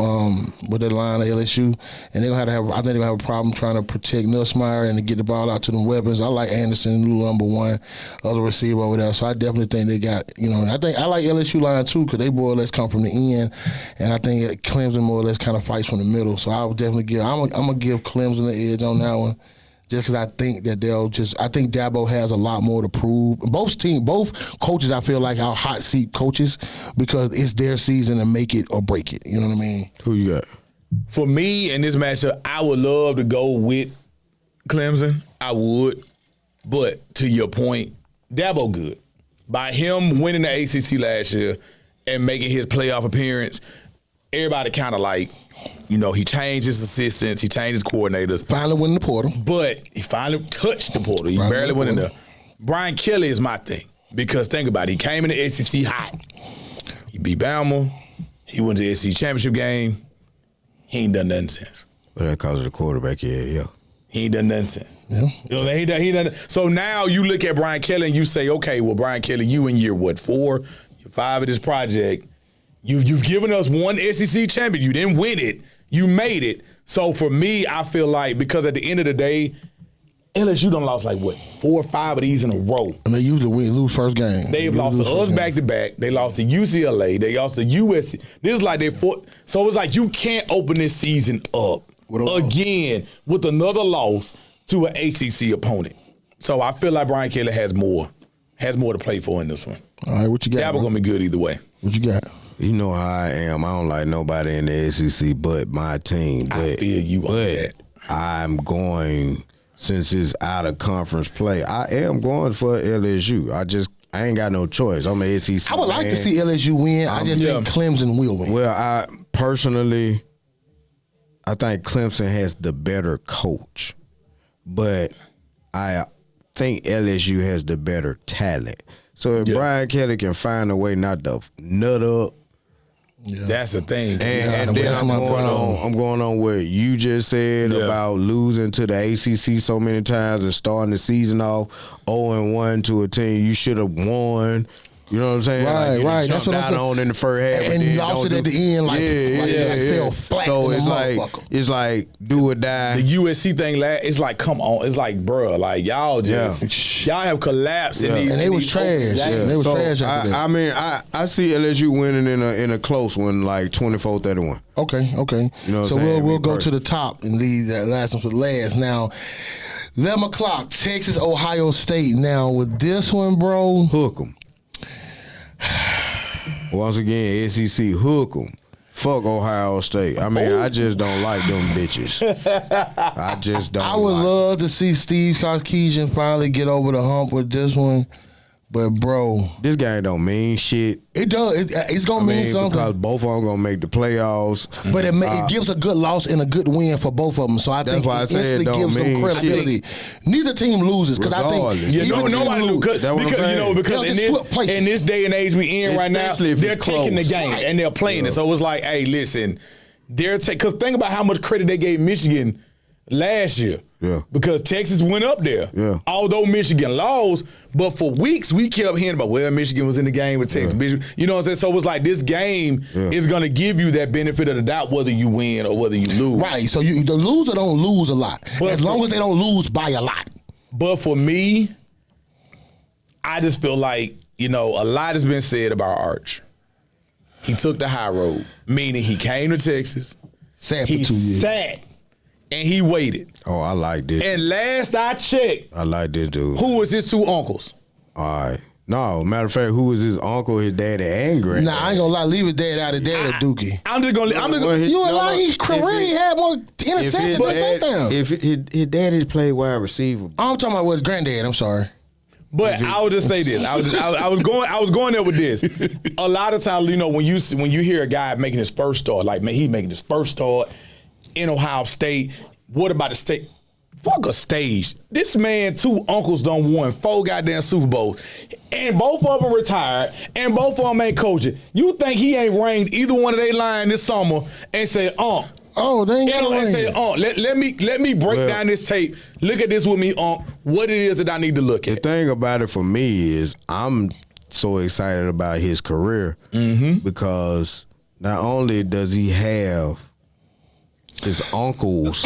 with the line of LSU, and they're gonna have I think they're gonna have a problem trying to protect Nussmeier and to get the ball out to them weapons. I like Anderson, number one, other receiver over there. So I definitely think they got I like LSU line too because they more or less come from the end, and I think Clemson more or less kind of fights from the middle. So I would definitely I'm gonna give Clemson the edge on that one. Just because I think that I think Dabo has a lot more to prove. Both coaches, I feel like are hot seat coaches because it's their season to make it or break it. You know what I mean? Who you got? For me in this matchup, I would love to go with Clemson. I would, but to your point, Dabo good. By him winning the ACC last year and making his playoff appearance, everybody kind of like. He changed his assistants, he changed his coordinators. Finally went in the portal. But he finally touched the portal. He barely went in there. Brian Kelly is my thing. Because think about it, he came in the SEC hot. He beat Bama. He went to the SEC championship game. He ain't done nothing since. Well, that cause of the quarterback, yeah. He ain't done nothing since. Yeah. He done. So now you look at Brian Kelly and you say, okay, well, Brian Kelly, you in year 4, year 5 of this project. You've given us one SEC champion. You didn't win it. You made it. So for me, I feel like because at the end of the day, LSU done lost 4 or 5 of these in a row. And they usually lose first game. They've lost to us back-to-back. They lost to UCLA. They lost to USC. This is like their fourth. So it's like you can't open this season up again with another loss to an ACC opponent. So I feel like Brian Kelly has more to play for in this one. All right, what you got? Dabo gonna be good either way. What you got? You know how I am. I don't like nobody in the SEC but my team. I feel you on that. I'm going, since it's out of conference play, I am going for LSU. I ain't got no choice. I'm an SEC. I would like to see LSU win. I just think Clemson will win. Well, I think Clemson has the better coach, but I think LSU has the better talent. So if Brian Kelly can find a way not to nut up, that's the thing. And then I'm going on what you just said about losing to the ACC so many times and starting the season off 0-1 to a team you should have won. You know what I'm saying? Right. That's what I'm saying. On in the first half, and lost it at the end, fell flat. So it's like do or die. The USC thing, it's like, come on, it's like, bruh, like y'all y'all have collapsed. And they was trash. They was trash. I mean, I see LSU winning in a close one, like 24-31. Okay. You know, so we'll go to the top and leave that last one for last. Now, 11 o'clock, Texas, Ohio State. Now with this one, bro, hook 'em. Once again, SEC, hook 'em. Fuck Ohio State. I mean, I just don't like them bitches. I just don't. I would love to see Steve Sarkisian finally get over the hump with this one. But, bro, this game don't mean shit. It does. It's going to mean something. Because both of them going to make the playoffs. But it gives a good loss and a good win for both of them. So I think it instantly gives some credibility. Neither team loses because I think nobody loses. Because in this day and age we in right now, they're taking the game and they're playing it. So it's like, hey, listen, because think about how much credit they gave Michigan last year. Yeah. Because Texas went up there. Yeah. Although Michigan lost, but for weeks we kept hearing about, Michigan was in the game with Texas. Yeah. You know what I'm saying? So it was like this game is going to give you that benefit of the doubt whether you win or whether you lose. Right. So the loser don't lose a lot. But as long as they don't lose by a lot. But for me, I just feel like, a lot has been said about Arch. He took the high road, meaning he came to Texas. Sat for He 2 years. sat and he waited. Oh, I like this. And last I checked, I like this dude. who was his two uncles? All right. No, matter of fact, who was his uncle, his daddy, and granddaddy? Nah, I ain't gonna lie. Leave his dad out of dad or Dookie. I'm just gonna. You ain't lying. His career, he had more interceptions than touchdowns. If his daddy played wide receiver. I'm talking about his granddad. I'm sorry. But I would just say this. I was going there with this. A lot of times, when you hear a guy making his first start, like man, he making his first start in Ohio State. What about the state? Fuck a stage. This man, two uncles done won 4 goddamn Super Bowls. And both of them retired. And both of them ain't coaching. You think he ain't ranked either one of their line this summer and say, Oh, they ain't got and say, let me break down this tape. Look at this with me, what it is that I need to look The at. thing about it for me is I'm so excited about his career because not only does he have his uncle's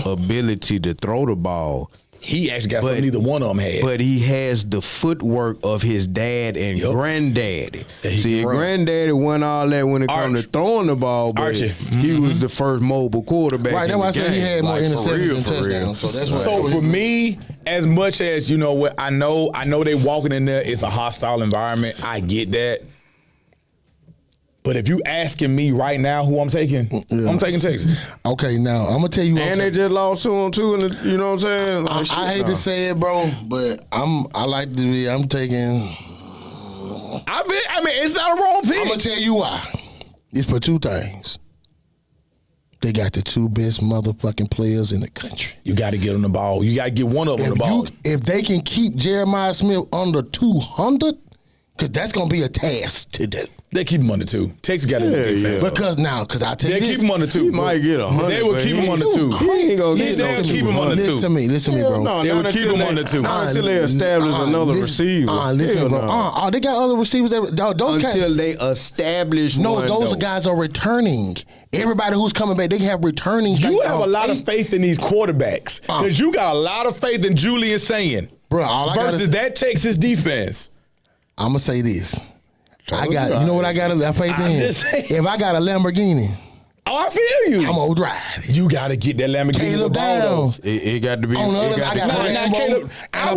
ability to throw the ball, He actually got something neither one of them had. but he has the footwork of his dad and granddaddy. See, granddaddy won all that when it comes to throwing the ball, but he was the first mobile quarterback. Right, that's why I said he had more interceptions than for real. touchdowns. So that's what. So for me, as much as what I know they walking in there, it's a hostile environment. I get that. But if you asking me right now who I'm taking, I'm taking Texas. Okay, now I'm gonna tell you. And they just lost 2-2, and you know what I'm saying? Like, I hate to say it, bro, but I like to be. I'm taking. I mean, it's not a wrong pick. I'm gonna tell you why. It's for 2 things. They got the 2 best motherfucking players in the country. You got to get them the ball. You got to get one of them the ball. If they can keep Jeremiah Smith under 200, because that's gonna be a task to do. They keep him under 2. Texas got it. Because I tell you They keep him under 2. He might get 100. They will keep him under 2. He ain't gonna get They'll keep him under 2. Listen to me, bro. No, They will keep him under 2. Until they establish another receiver. Listen, bro. They got other receivers. Those Until guys, they establish one. those guys are returning. Everybody who's coming back, they have returning. You have a lot of faith in these quarterbacks because you got a lot of faith in Julian saying versus that Texas defense. I'm gonna say this. You know what I got a faith in? If I got a Lamborghini, I feel you. I'm gonna drive. You got to get that Lamborghini. Caleb Downs. It got to be. On the other side, I got Caleb. I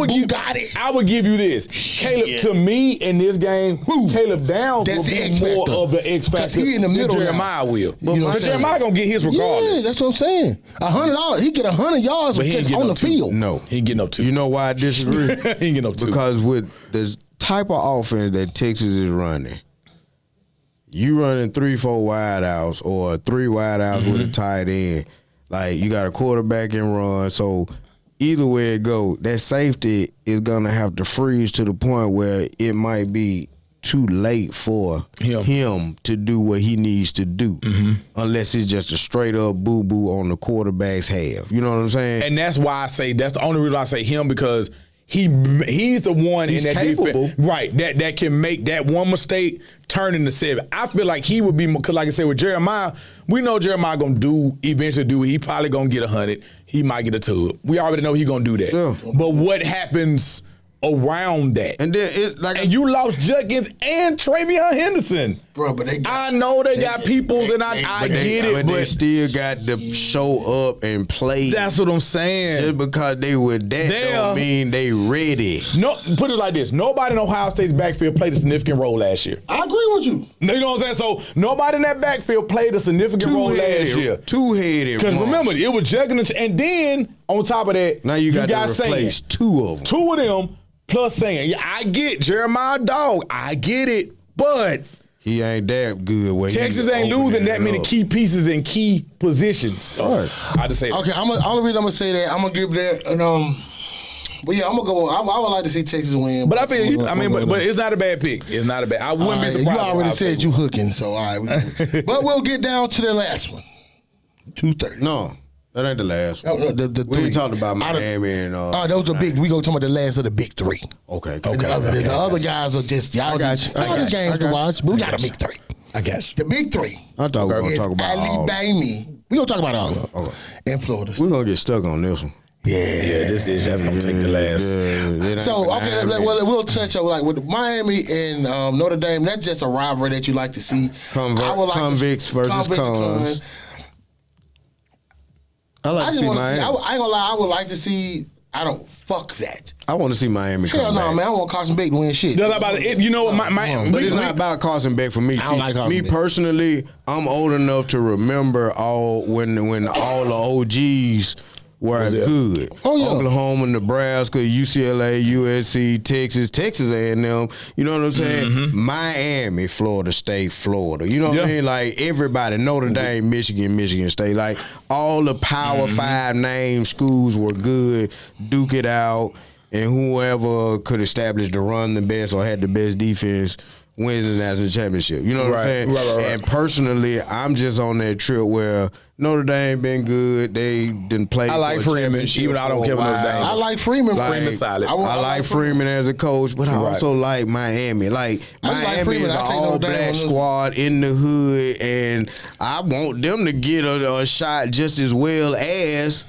would give you this. Caleb, to me in this game, Caleb Downs will be more of the X factor he in the middle than Jeremiah will. But Jeremiah gonna get his regardless. Yeah, that's what I'm saying. $100, he get 100 yards But he ain't getting on no the 2. field. No, he ain't getting no 2. You know why I disagree? He ain't getting no 2 because with the type of offense that Texas is running, you running 3-4 wideouts or 3 wideouts with a tight end. Like you got a quarterback and run. So either way it go, that safety is gonna have to freeze to the point where it might be too late for him to do what he needs to do, unless it's just a straight up boo boo on the quarterback's half. You know what I'm saying? And that's why I say that's the only reason I say him because he's the one in that capable. defense, right? That can make that one mistake turn into 7. I feel like he would be because, like I said, with Jeremiah, we know Jeremiah gonna eventually do it. He probably gonna get 100. He might get a 2. We already know he gonna do that. Yeah. But what happens around that? And then you lost Judkins and Travion Henderson, bro. But I know they got peoples, and I get it, but they still got to show up and play. That's what I'm saying. Just because they were that don't mean they ready. No, put it like this: nobody in Ohio State's backfield played a significant role last year. I agree with you. You know what I'm saying? So nobody in that backfield played a significant role last year. Two-headed. Because remember, it was Judkins, and then on top of that, now you got to replace saying, 2 of them. 2 of them. Plus saying, I get Jeremiah Dog. I get it. But he ain't that good. Texas ain't losing that many key pieces in key positions. So I just say that. Okay, only reason I'm going to say that, I'm going to give that, but yeah, I'm going to go, I would like to see Texas win. But I feel you, but it's not a bad pick. It's not a bad, I wouldn't be surprised. You already said you hooking, so all right. But we'll get down to the last one. 2:30. No. That ain't the last one. No, the we 3. talked about Miami and those are big. We go talk about the last of the big 3. Okay. The other guys are just y'all just games to watch. But we got a big 3. I got you. The big 3. I thought we were gonna talk about all. Alabama. We gonna talk about all of them. In Florida. We're gonna get stuck on this one. That's gonna take the last. So okay, we'll touch on like with Miami and Notre Dame. That's just a rivalry that you like to see. Convicts versus cons. I like to see Miami. I ain't gonna lie. I would like to see. I don't fuck that. I want to see Miami come Hell no, back. man. I want Carson Beck to win shit. No, about it. You know what? But it's not about Carson Beck for me. I don't like Carson me Beck. personally, I'm old enough to remember when all the OGs were good. Oh, yeah. Oklahoma, Nebraska, UCLA, USC, Texas A&M. You know what I'm saying? Miami, Florida State, Florida. You know what I mean? Like everybody, Notre Dame, Michigan State. Like all the Power 5 name schools were good. Duke it out, and whoever could establish the run the best or had the best defense wins the national championship. You know what I'm saying? Right. And personally, I'm just on that trip where Notre Dame been good. They didn't play. I like Freeman, even though I don't care for Notre Dame. I like Freeman. Freeman's solid. I like Freeman as a coach, but I also like Miami. Like Miami Freeman. is an I take Notre Dame all-black on this. squad in the hood, and I want them to get a shot just as well as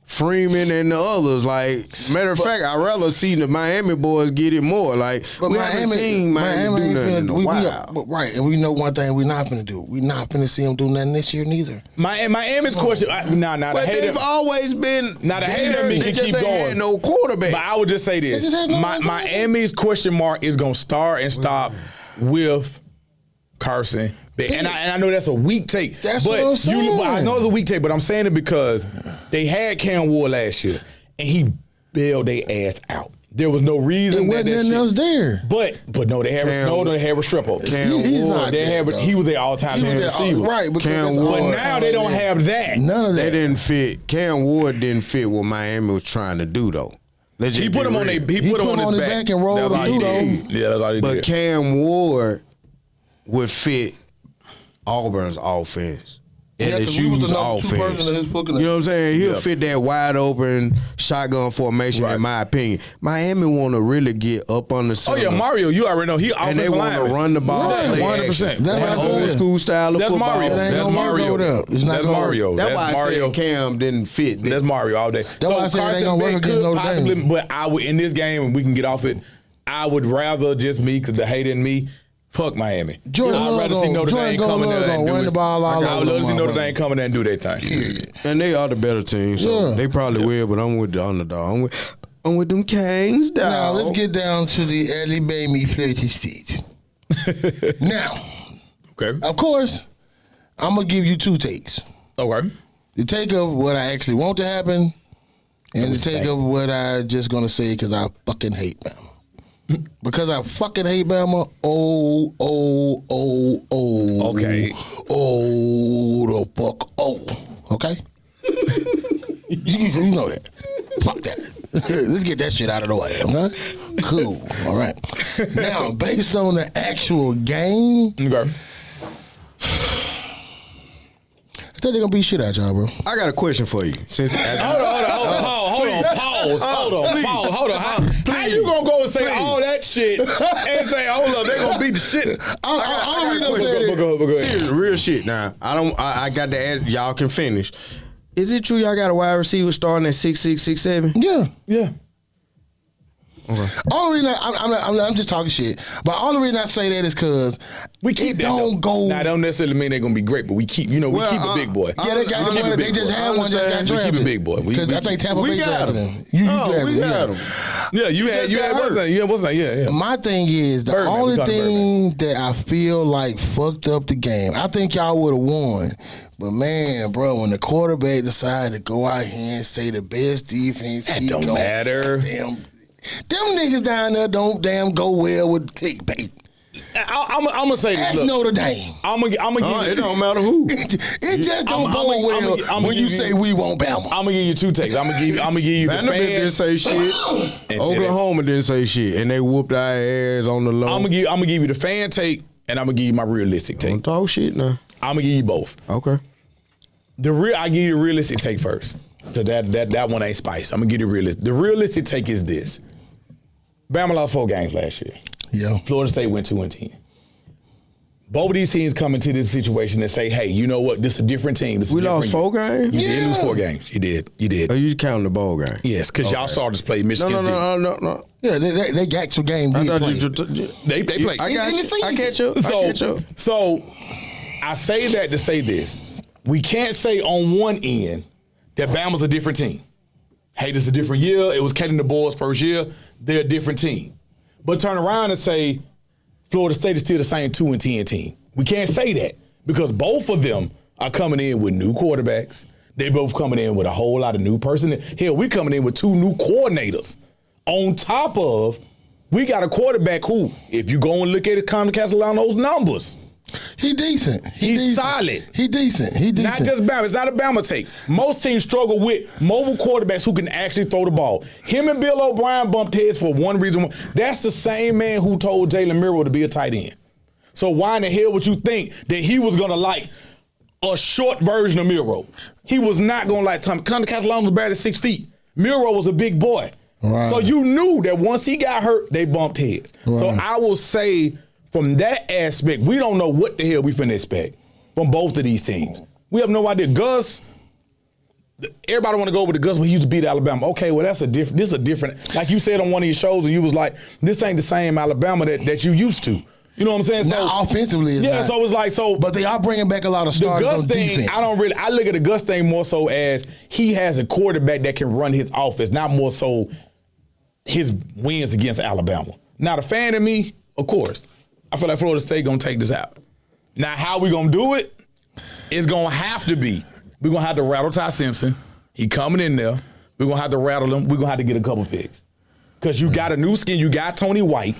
Freeman and the others. Like, matter of fact, I'd rather see the Miami boys get it more. Like, But we haven't seen Miami do nothing in a while. Right, and we know one thing we're not going to do. We're not going to see them do nothing this year neither. Miami's question. But they've always been. Now the hater in me they can just keep ain't going. had no quarterback. But I would just say this: just had no Miami's question mark is gonna start and stop with Carson. And I know that's a weak take. That's what I'm saying. But I know it's a weak take, but I'm saying it because they had Cam Ward last year, and he bailed their ass out. There was no reason There wasn't nothing else there. But no, they had Restrepo. He's not there, though. He was their all-time receiver. Right, because Cam that's Ward. all But now they don't have that. None of that. They didn't fit. Cam Ward didn't fit what Miami was trying to do, though. He put him on his back and rolled That's all him he through, did. Yeah, that's all he But did. Cam Ward would fit Auburn's offense and Yeah, the 'cause we was Shoes the number two offense. person in his book. You know what I'm saying? He'll Yeah. fit that wide open shotgun formation, Right. in my opinion. Miami want to really get up on the Oh center. yeah, Mario, you already know he And they offensive want to lineman. run the ball. Right, play 100%. action. That's That what I'm old saying. school style of That's football. Mario. It ain't That's gonna work Mario. over there. It's not That's gonna work. Mario. That's That's why I Mario. said Cam didn't fit. That's Mario all day. That's why I said it ain't gonna work Beck against could Notre possibly, Dame. but I would in this game, and we can get off it. I would rather just me because the hate in me. Fuck Miami. Jordan I'd rather Love see Notre Jordan Dame coming Love there gonna and do run his, the ball all I would over love to see them, Notre motherfucker. Dame coming there and do their thing. And they are the better team, so Yeah. they probably will, but I'm with the underdog. I'm with them Kings, dog. Now let's get down to the Alabama Pledge seat. Now, Okay. of course, I'm gonna give you two takes. Okay. The take of what I actually want to happen, and the take of what I just gonna say because I fucking hate Bama. Because I fucking hate Bama. Oh. Okay. Oh, the fuck. Oh. Okay? you know that. Fuck that. Let's get that shit out of the way. Okay? Cool. All right. Now, based on the actual game, Okay. I think they're gonna beat shit out y'all, bro. I got a question for you. Since Hold on. How you gonna go and say all that shit and say, hold up, they gonna beat the shit? I don't say that. Go ahead. Serious, real shit. Now, I got to ask. Y'all can finish. Is it true y'all got a wide receiver starting at 6'6", 6'7"? Yeah. Yeah. All the reason I'm just talking shit, but all the reason I say that is because We keep it that, don't though. go. Now, that don't necessarily mean they're gonna be great, but we keep, we keep a big boy. Yeah, they got We keep the a money. big They just boy. had one just got We drafted. keep a big boy. Because I think Tampa Bay got drafted him. him. You drafted we him. got him. Yeah, you had just got what's hurt. that? Yeah, what's that? Yeah. My thing is the Birdman, only we call him thing that I feel like fucked up the game. I think y'all would have won, but man, bro, when the quarterback decided to go out here and say the best defense, That he don't gon- matter. Them niggas down there don't damn go well with clickbait. I'm gonna say this. That's Look, Notre Dame. I'm gonna give It don't matter who. It just don't I'm bode well I'ma when you give say we want Bama. I'm gonna give you two takes. I'm gonna give you the Vanderbilt didn't fans. say shit. And Oklahoma didn't say shit, and they whooped our ass on the low. I'm gonna give you the fan take, and I'm gonna give you my realistic take. Don't talk shit now. I'm gonna give you both. Okay. I give you the realistic take first. Cause that one ain't spice. I'm gonna give you the realistic. The realistic take is this: Bama lost 4 games last year. Yeah. Florida State went 2-10. Both of these teams come into this situation and say, hey, you know what? This is a different team. This is We a different lost 4 games? You did lose 4 games. You did. You did. Are you counting the bowl game? Yes, because y'all started to play Michigan's No. Yeah, they got some game. I thought They played. I got you. I catch you. So I say that to say this. We can't say on one end that Bama's a different team. Hey, this is a different year. It was Kenny the Boys' first year. They're a different team. But turn around and say Florida State is still the same 2-10 team. We can't say that because both of them are coming in with new quarterbacks. They both coming in with a whole lot of new personnel. Hell, we coming in with 2 new coordinators. On top of, we got a quarterback who, if you go and look at Connor Castellano's numbers, he decent. He's solid. He decent. Not just Bama. It's not a Bama take. Most teams struggle with mobile quarterbacks who can actually throw the ball. Him and Bill O'Brien bumped heads for one reason. That's the same man who told Jalen Miro to be a tight end. So why in the hell would you think that he was going to like a short version of Miro? He was not going to like Tom. Connor Castellano was barely 6 feet. Miro was a big boy. Right. So you knew that once he got hurt, they bumped heads. Right. So I will say from that aspect, we don't know what the hell we finna expect from both of these teams. We have no idea. Gus, everybody want to go with the Gus, but he used to beat Alabama. Okay, well, this is a different, like you said on one of your shows, and you was like, this ain't the same Alabama that you used to. You know what I'm saying? Now, offensively, yeah. Not. So it's like but they are bringing back a lot of starters on defense. I look at the Gus thing more so as he has a quarterback that can run his offense, not more so his wins against Alabama. Now, the fan of me, of course, I feel like Florida State gonna take this out. Now, how we gonna do it? It's gonna have to be. We're gonna have to rattle Ty Simpson. He coming in there. We're gonna have to rattle him. We're gonna have to get a couple picks. Because you got a new skin. You got Tony White.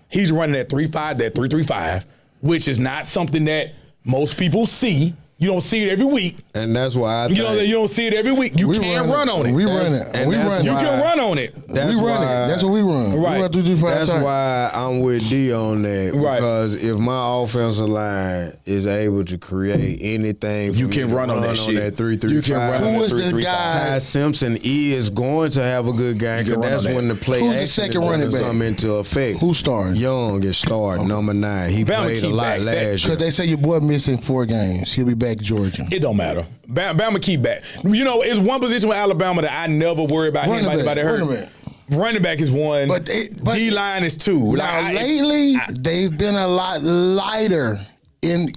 He's running that 3.5, that 3.35, which is not something that most people see. You don't see it every week. And that's why you don't see it every week. You can't run on it. We run it. You can run on it. We run it. That's what we run. Right. That's why I'm with D on that. Right. Because if my offensive line is able to create anything, you can run on that shit. That 3.35. You can run on that 3.35. Ty Simpson is going to have a good game because that's when the play action come into effect. Who started? Young is starting, number 9. He played a lot last year. Because they say your boy missing 4 games. He'll be back Georgia. It don't matter. Bama keep back. You know, it's one position with Alabama that I never worry about anybody hurt. Running back is one. But D-line is 2. Now, lately, they've been a lot lighter in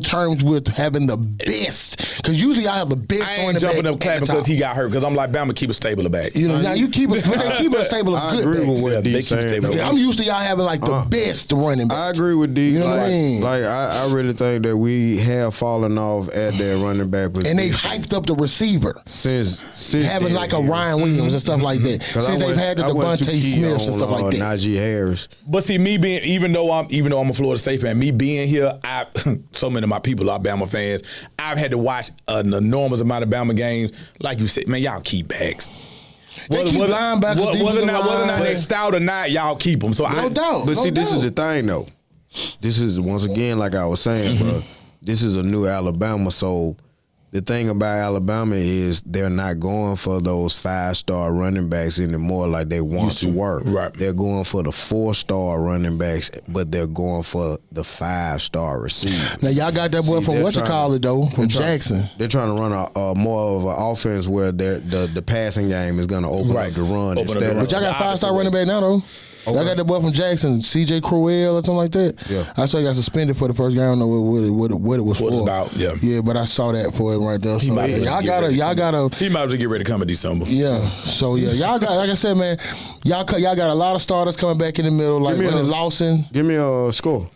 terms with having the best. Because usually I have the best I ain't jumping up clapping because he got hurt. Because I'm like, Bama keep a stable of backs. You know, now you keep a stable of good backs. With D I'm used to y'all having like the best running back. I agree with D. You know what I mean? Like I really think that we have fallen off at that running back position. And they hyped up the receiver since having like a Ryan Williams and stuff like that. Since they've had the Devontae Smiths and stuff like that. Najee Harris. But see, me being even though I'm a Florida State fan, me being here, so many of my people are Bama fans. I've had to watch an enormous amount of Bama games. Like you said, man, y'all keep backs. Whether or not they stout or not, y'all keep them. So no doubt. But see, this is the thing, though. This is, once again, like I was saying, bro, this is a new Alabama. So the thing about Alabama is they're not going for those 5-star running backs anymore like they want to work. Right. They're going for the 4-star running backs, but they're going for the 5-star receiver. Now, y'all got that boy from from Jackson. They're trying to run a more of an offense where the passing game is going to open up the run. But y'all got 5-star running back now, though. Okay. Y'all got that boy from Jackson, C.J. Crowell or something like that. Yeah, I saw he got suspended for the first game. I don't know what it was for. About, yeah, but I saw that for him right there. So y'all gotta. He might as well get ready to come in December. Yeah. So y'all got, like I said, man, y'all got a lot of starters coming back in the middle, like Lawson. Give me a score.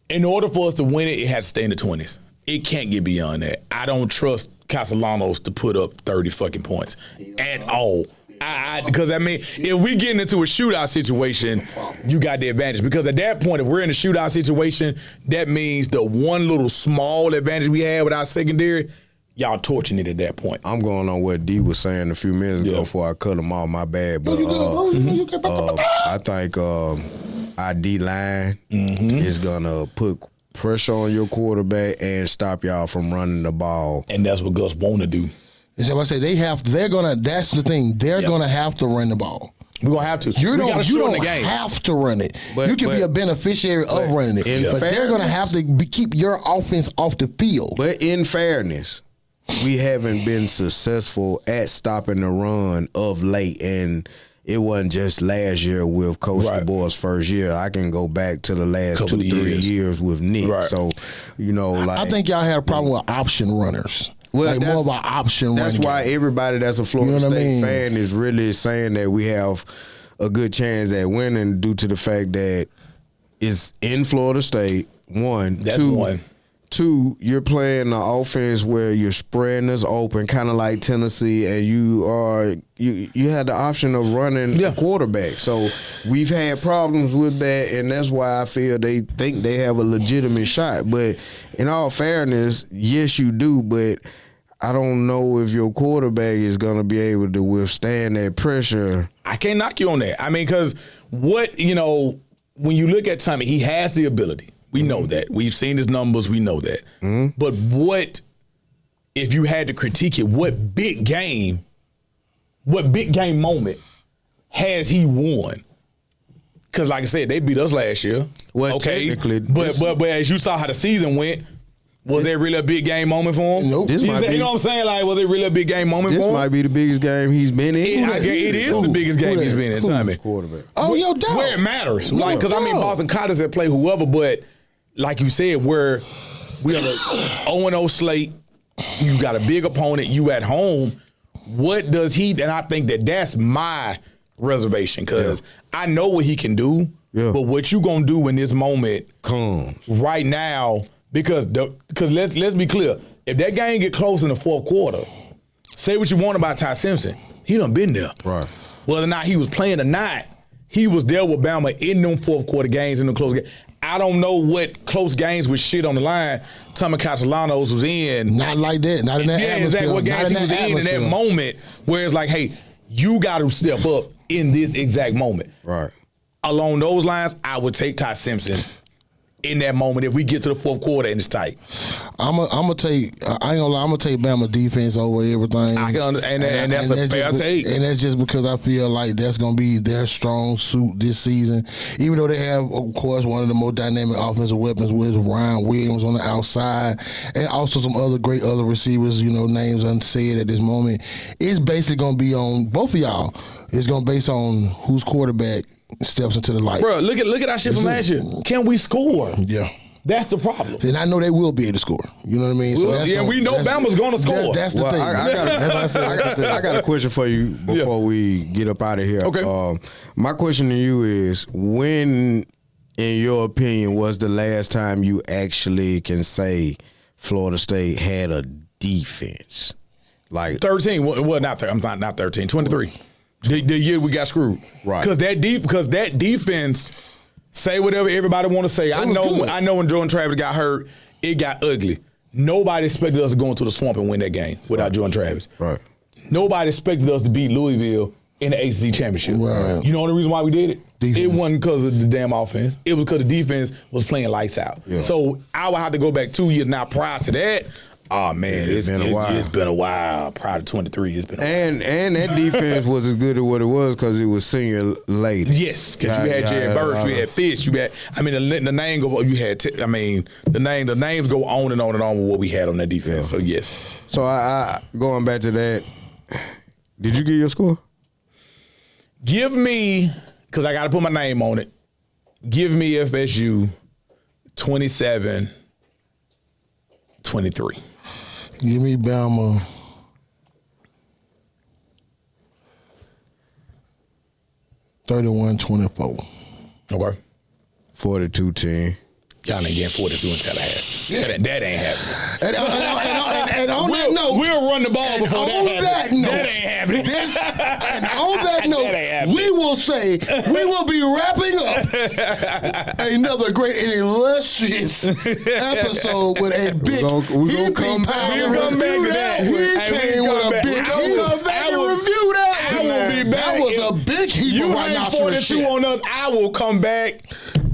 In order for us to win it, it has to stay in the 20s. It can't get beyond that. I don't trust Castellanos to put up 30 fucking points at all. Because, I mean, if we get into a shootout situation, you got the advantage. Because at that point, if we're in a shootout situation, that means the one little small advantage we had with our secondary, y'all torching it at that point. I'm going on what D was saying a few minutes ago before I cut him off. My bad. But I think our D-line is going to put pressure on your quarterback and stop y'all from running the ball. And that's what Gus want to do. So I say that's the thing. They're gonna have to run the ball. We're going to have to. You don't the game. have to run it. But- you can be a beneficiary of running it. But they're going to have to keep your offense off the field. But in fairness, we haven't been successful at stopping the run of late, and it wasn't just last year with Coach DeBoer's first year. I can go back to the last Couple 2-3 years with Nick. Right. So, like I think y'all had a problem with option runners. Well, more of an option running. That's why everybody that's a Florida You know what I State mean? fan is really saying that we have a good chance at winning due to the fact that it's in Florida State. Two, you're playing the offense where you're spreading us open, kind of like Tennessee, and you had the option of running a quarterback. So we've had problems with that, and that's why I feel they think they have a legitimate shot. But in all fairness, yes, you do, but I don't know if your quarterback is going to be able to withstand that pressure. I can't knock you on that. I mean, because when you look at Tommy, he has the ability. We know that. We've seen his numbers. We know that. But what, if you had to critique it, what big game moment has he won? Because like I said, they beat us last year. Well, technically, but as you saw how the season went, was there really a big game moment for him? Nope. You know what I'm saying? Like, was it really a big game moment for him? This might be the biggest game he's been in. It is the biggest game he's been in, Tommy. Quarterback. Oh, yo, doubt. Where it matters. Like, because I mean, Boston College have played whoever, but like you said, where we are the 0-0 slate, you got a big opponent, you at home. What does he? And I think that's my reservation because I know what he can do, but what you gonna do in this moment? Come right now. Because let's be clear, if that game get close in the fourth quarter, say what you want about Ty Simpson, he done been there. Right. Whether or not he was playing or not, he was there with Bama in them fourth quarter games, in the close games. I don't know what close games with shit on the line Tommy Castellanos was in. Not like that. Not in that atmosphere. Exactly what games he was in that moment where it's like, hey, you got to step up in this exact moment. Right. Along those lines, I would take Ty Simpson in that moment if we get to the fourth quarter and it's tight. I ain't gonna lie, I'm gonna take Bama defense over everything. I can understand that, and that's a fair take. And that's just because I feel like that's gonna be their strong suit this season. Even though they have, of course, one of the most dynamic offensive weapons with Ryan Williams on the outside, and also some other great other receivers, names unsaid at this moment. It's basically gonna be on both of y'all. It's gonna be based on whose quarterback steps into the light. Bro, look at our shit from last year. Can we score? Yeah. That's the problem. And I know they will be able to score. You know what I mean? We know Bama's going to score. That's the thing. I got a question for you before we get up out of here. Okay. My question to you is, when, in your opinion, was the last time you actually can say Florida State had a defense? Like 13. Well, not 13. I'm not 13. 23. The year we got screwed. Right. Because that defense, say whatever everybody want to say. I know when Jordan Travis got hurt, it got ugly. Nobody expected us to go into the swamp and win that game without Jordan Travis. Right. Nobody expected us to beat Louisville in the ACC championship. Right. You know the reason why we did it? Defense. It wasn't because of the damn offense. It was because the defense was playing lights out. Yeah. So I would have to go back 2 years now prior to that. Oh, man, it's been a while. It's been a while. Prior to 23, it's been a while. And that defense was as good as what it was because it was senior lady. Yes, because you had Jared Burks, you had Fish, the name go. You had. The names go on and on and on with what we had on that defense. So yes. So I going back to that. Did you get your score? Give me, because I got to put my name on it. Give me FSU 27-23. Give me Bama 31-24. Okay. 42-10. Y'all ain't getting 42 in Tallahassee. That ain't happening. And on that note, we'll run the ball before that happens. That ain't happening. And on that note, we will say we will be wrapping up another great and illustrious episode with a big. We're gonna come back. We'll come back to that. He came with a big. I will review that. I will be back. That was a big heap of you hang 42 on us. I will come back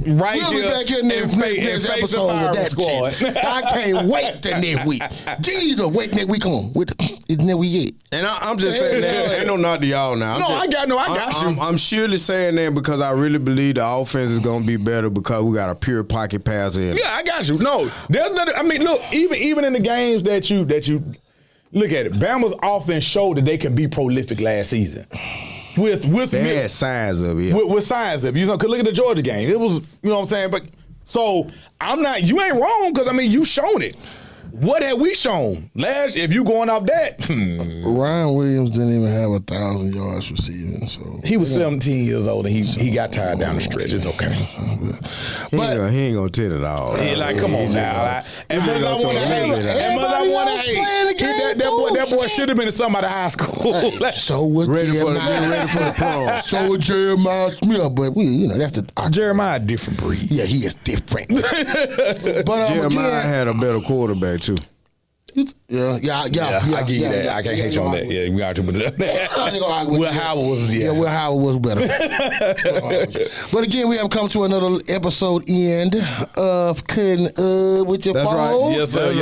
Right we'll here be back here and next face the episode with firing that squad. shit. I can't wait till next week. Jesus, wait next week on. It's next week yet. And I'm just saying that. Ain't no knock to y'all now. I got you. I'm surely saying that because I really believe the offense is going to be better because we got a pure pocket passer in. Yeah, I got you. No, there's nothing. I mean, look, even in the games that you look at it, Bama's offense showed that they can be prolific last season. They had signs of it. With signs of it. You know, cause look at the Georgia game. It was, you know what I'm saying? But so you ain't wrong because I mean you shown it. What have we shown? If you going off that, Ryan Williams didn't even have 1,000 yards receiving. So he was 17 years old and he got tired down the stretch. It's okay. But he ain't gonna tell it all. He like, come on now. As much as I want to hate, that boy should have been in somebody high school. So was ready for the prom. So was Jeremiah Smith, but that's the Jeremiah a different breed. Yeah, he is different. But Jeremiah had a better quarterback too. Yeah. I give you that. I can't hate you on that. Yeah, we got to put it up there. Will Howell was Will Howell was better. But again, we have come to another episode end of Cutting with your That's folks. right. Yes, sir.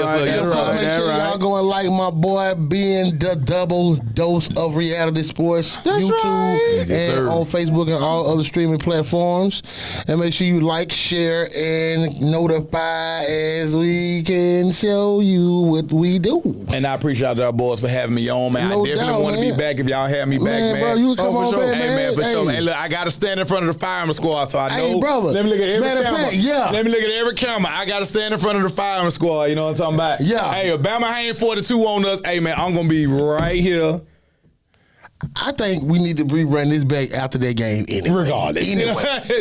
Make sure y'all go and like my boy being the double dose of reality sports. That's YouTube right. and Yes, sir. on Facebook and all other streaming platforms. And make sure you like, share, and notify as we can show you what we do. And I appreciate y'all boys for having me on, man. No I definitely doubt, want to be man. back if y'all have me back, man. Bro, you come on, for sure. back, Hey, man, for sure. Hey. Hey, look, I got to stand in front of the fireman squad, so I know. Hey, brother. Let me look at every Matter of camera. fact, yeah. Let me look at every camera. I got to stand in front of the fireman squad. You know what I'm talking about? Yeah. Hey, if Bama hang 42 on us, hey, man, I'm going to be right here. I think we need to rerun this back after that game anyway. Regardless.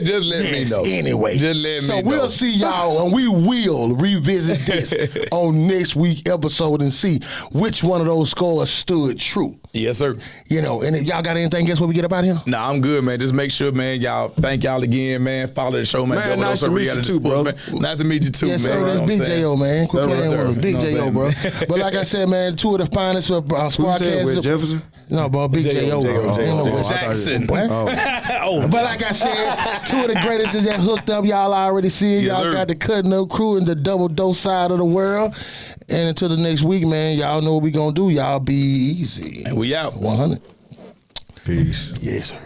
Just let me know. Anyway. Just let me know. So we'll see y'all, and we will revisit this on next week's episode and see which one of those scores stood true. Yes, sir. And if y'all got anything, guess what we get up out here? Nah, I'm good, man. Just make sure, man, thank y'all again, man. Follow the show, man. Man, nice to meet you too, bro. Nice to meet you too, Yes, man. sir. You know That's what Big I'm saying? J.O., man. Quit Yes, playing sir. with us. Big You know what J.O., I'm bro. saying? But like I said, man, two of the finest of Who said with squadcasters. Jefferson? No, bro, Big J.O. bro. Jackson. What? Oh. But like I said, two of the greatest that hooked up, y'all already see it. Yes, Y'all sir. got the Cutting Up crew in the double dose side of the world. And until the next week, man, y'all know what we gonna do. Y'all be easy. And we out. 100. Peace. Yes, sir.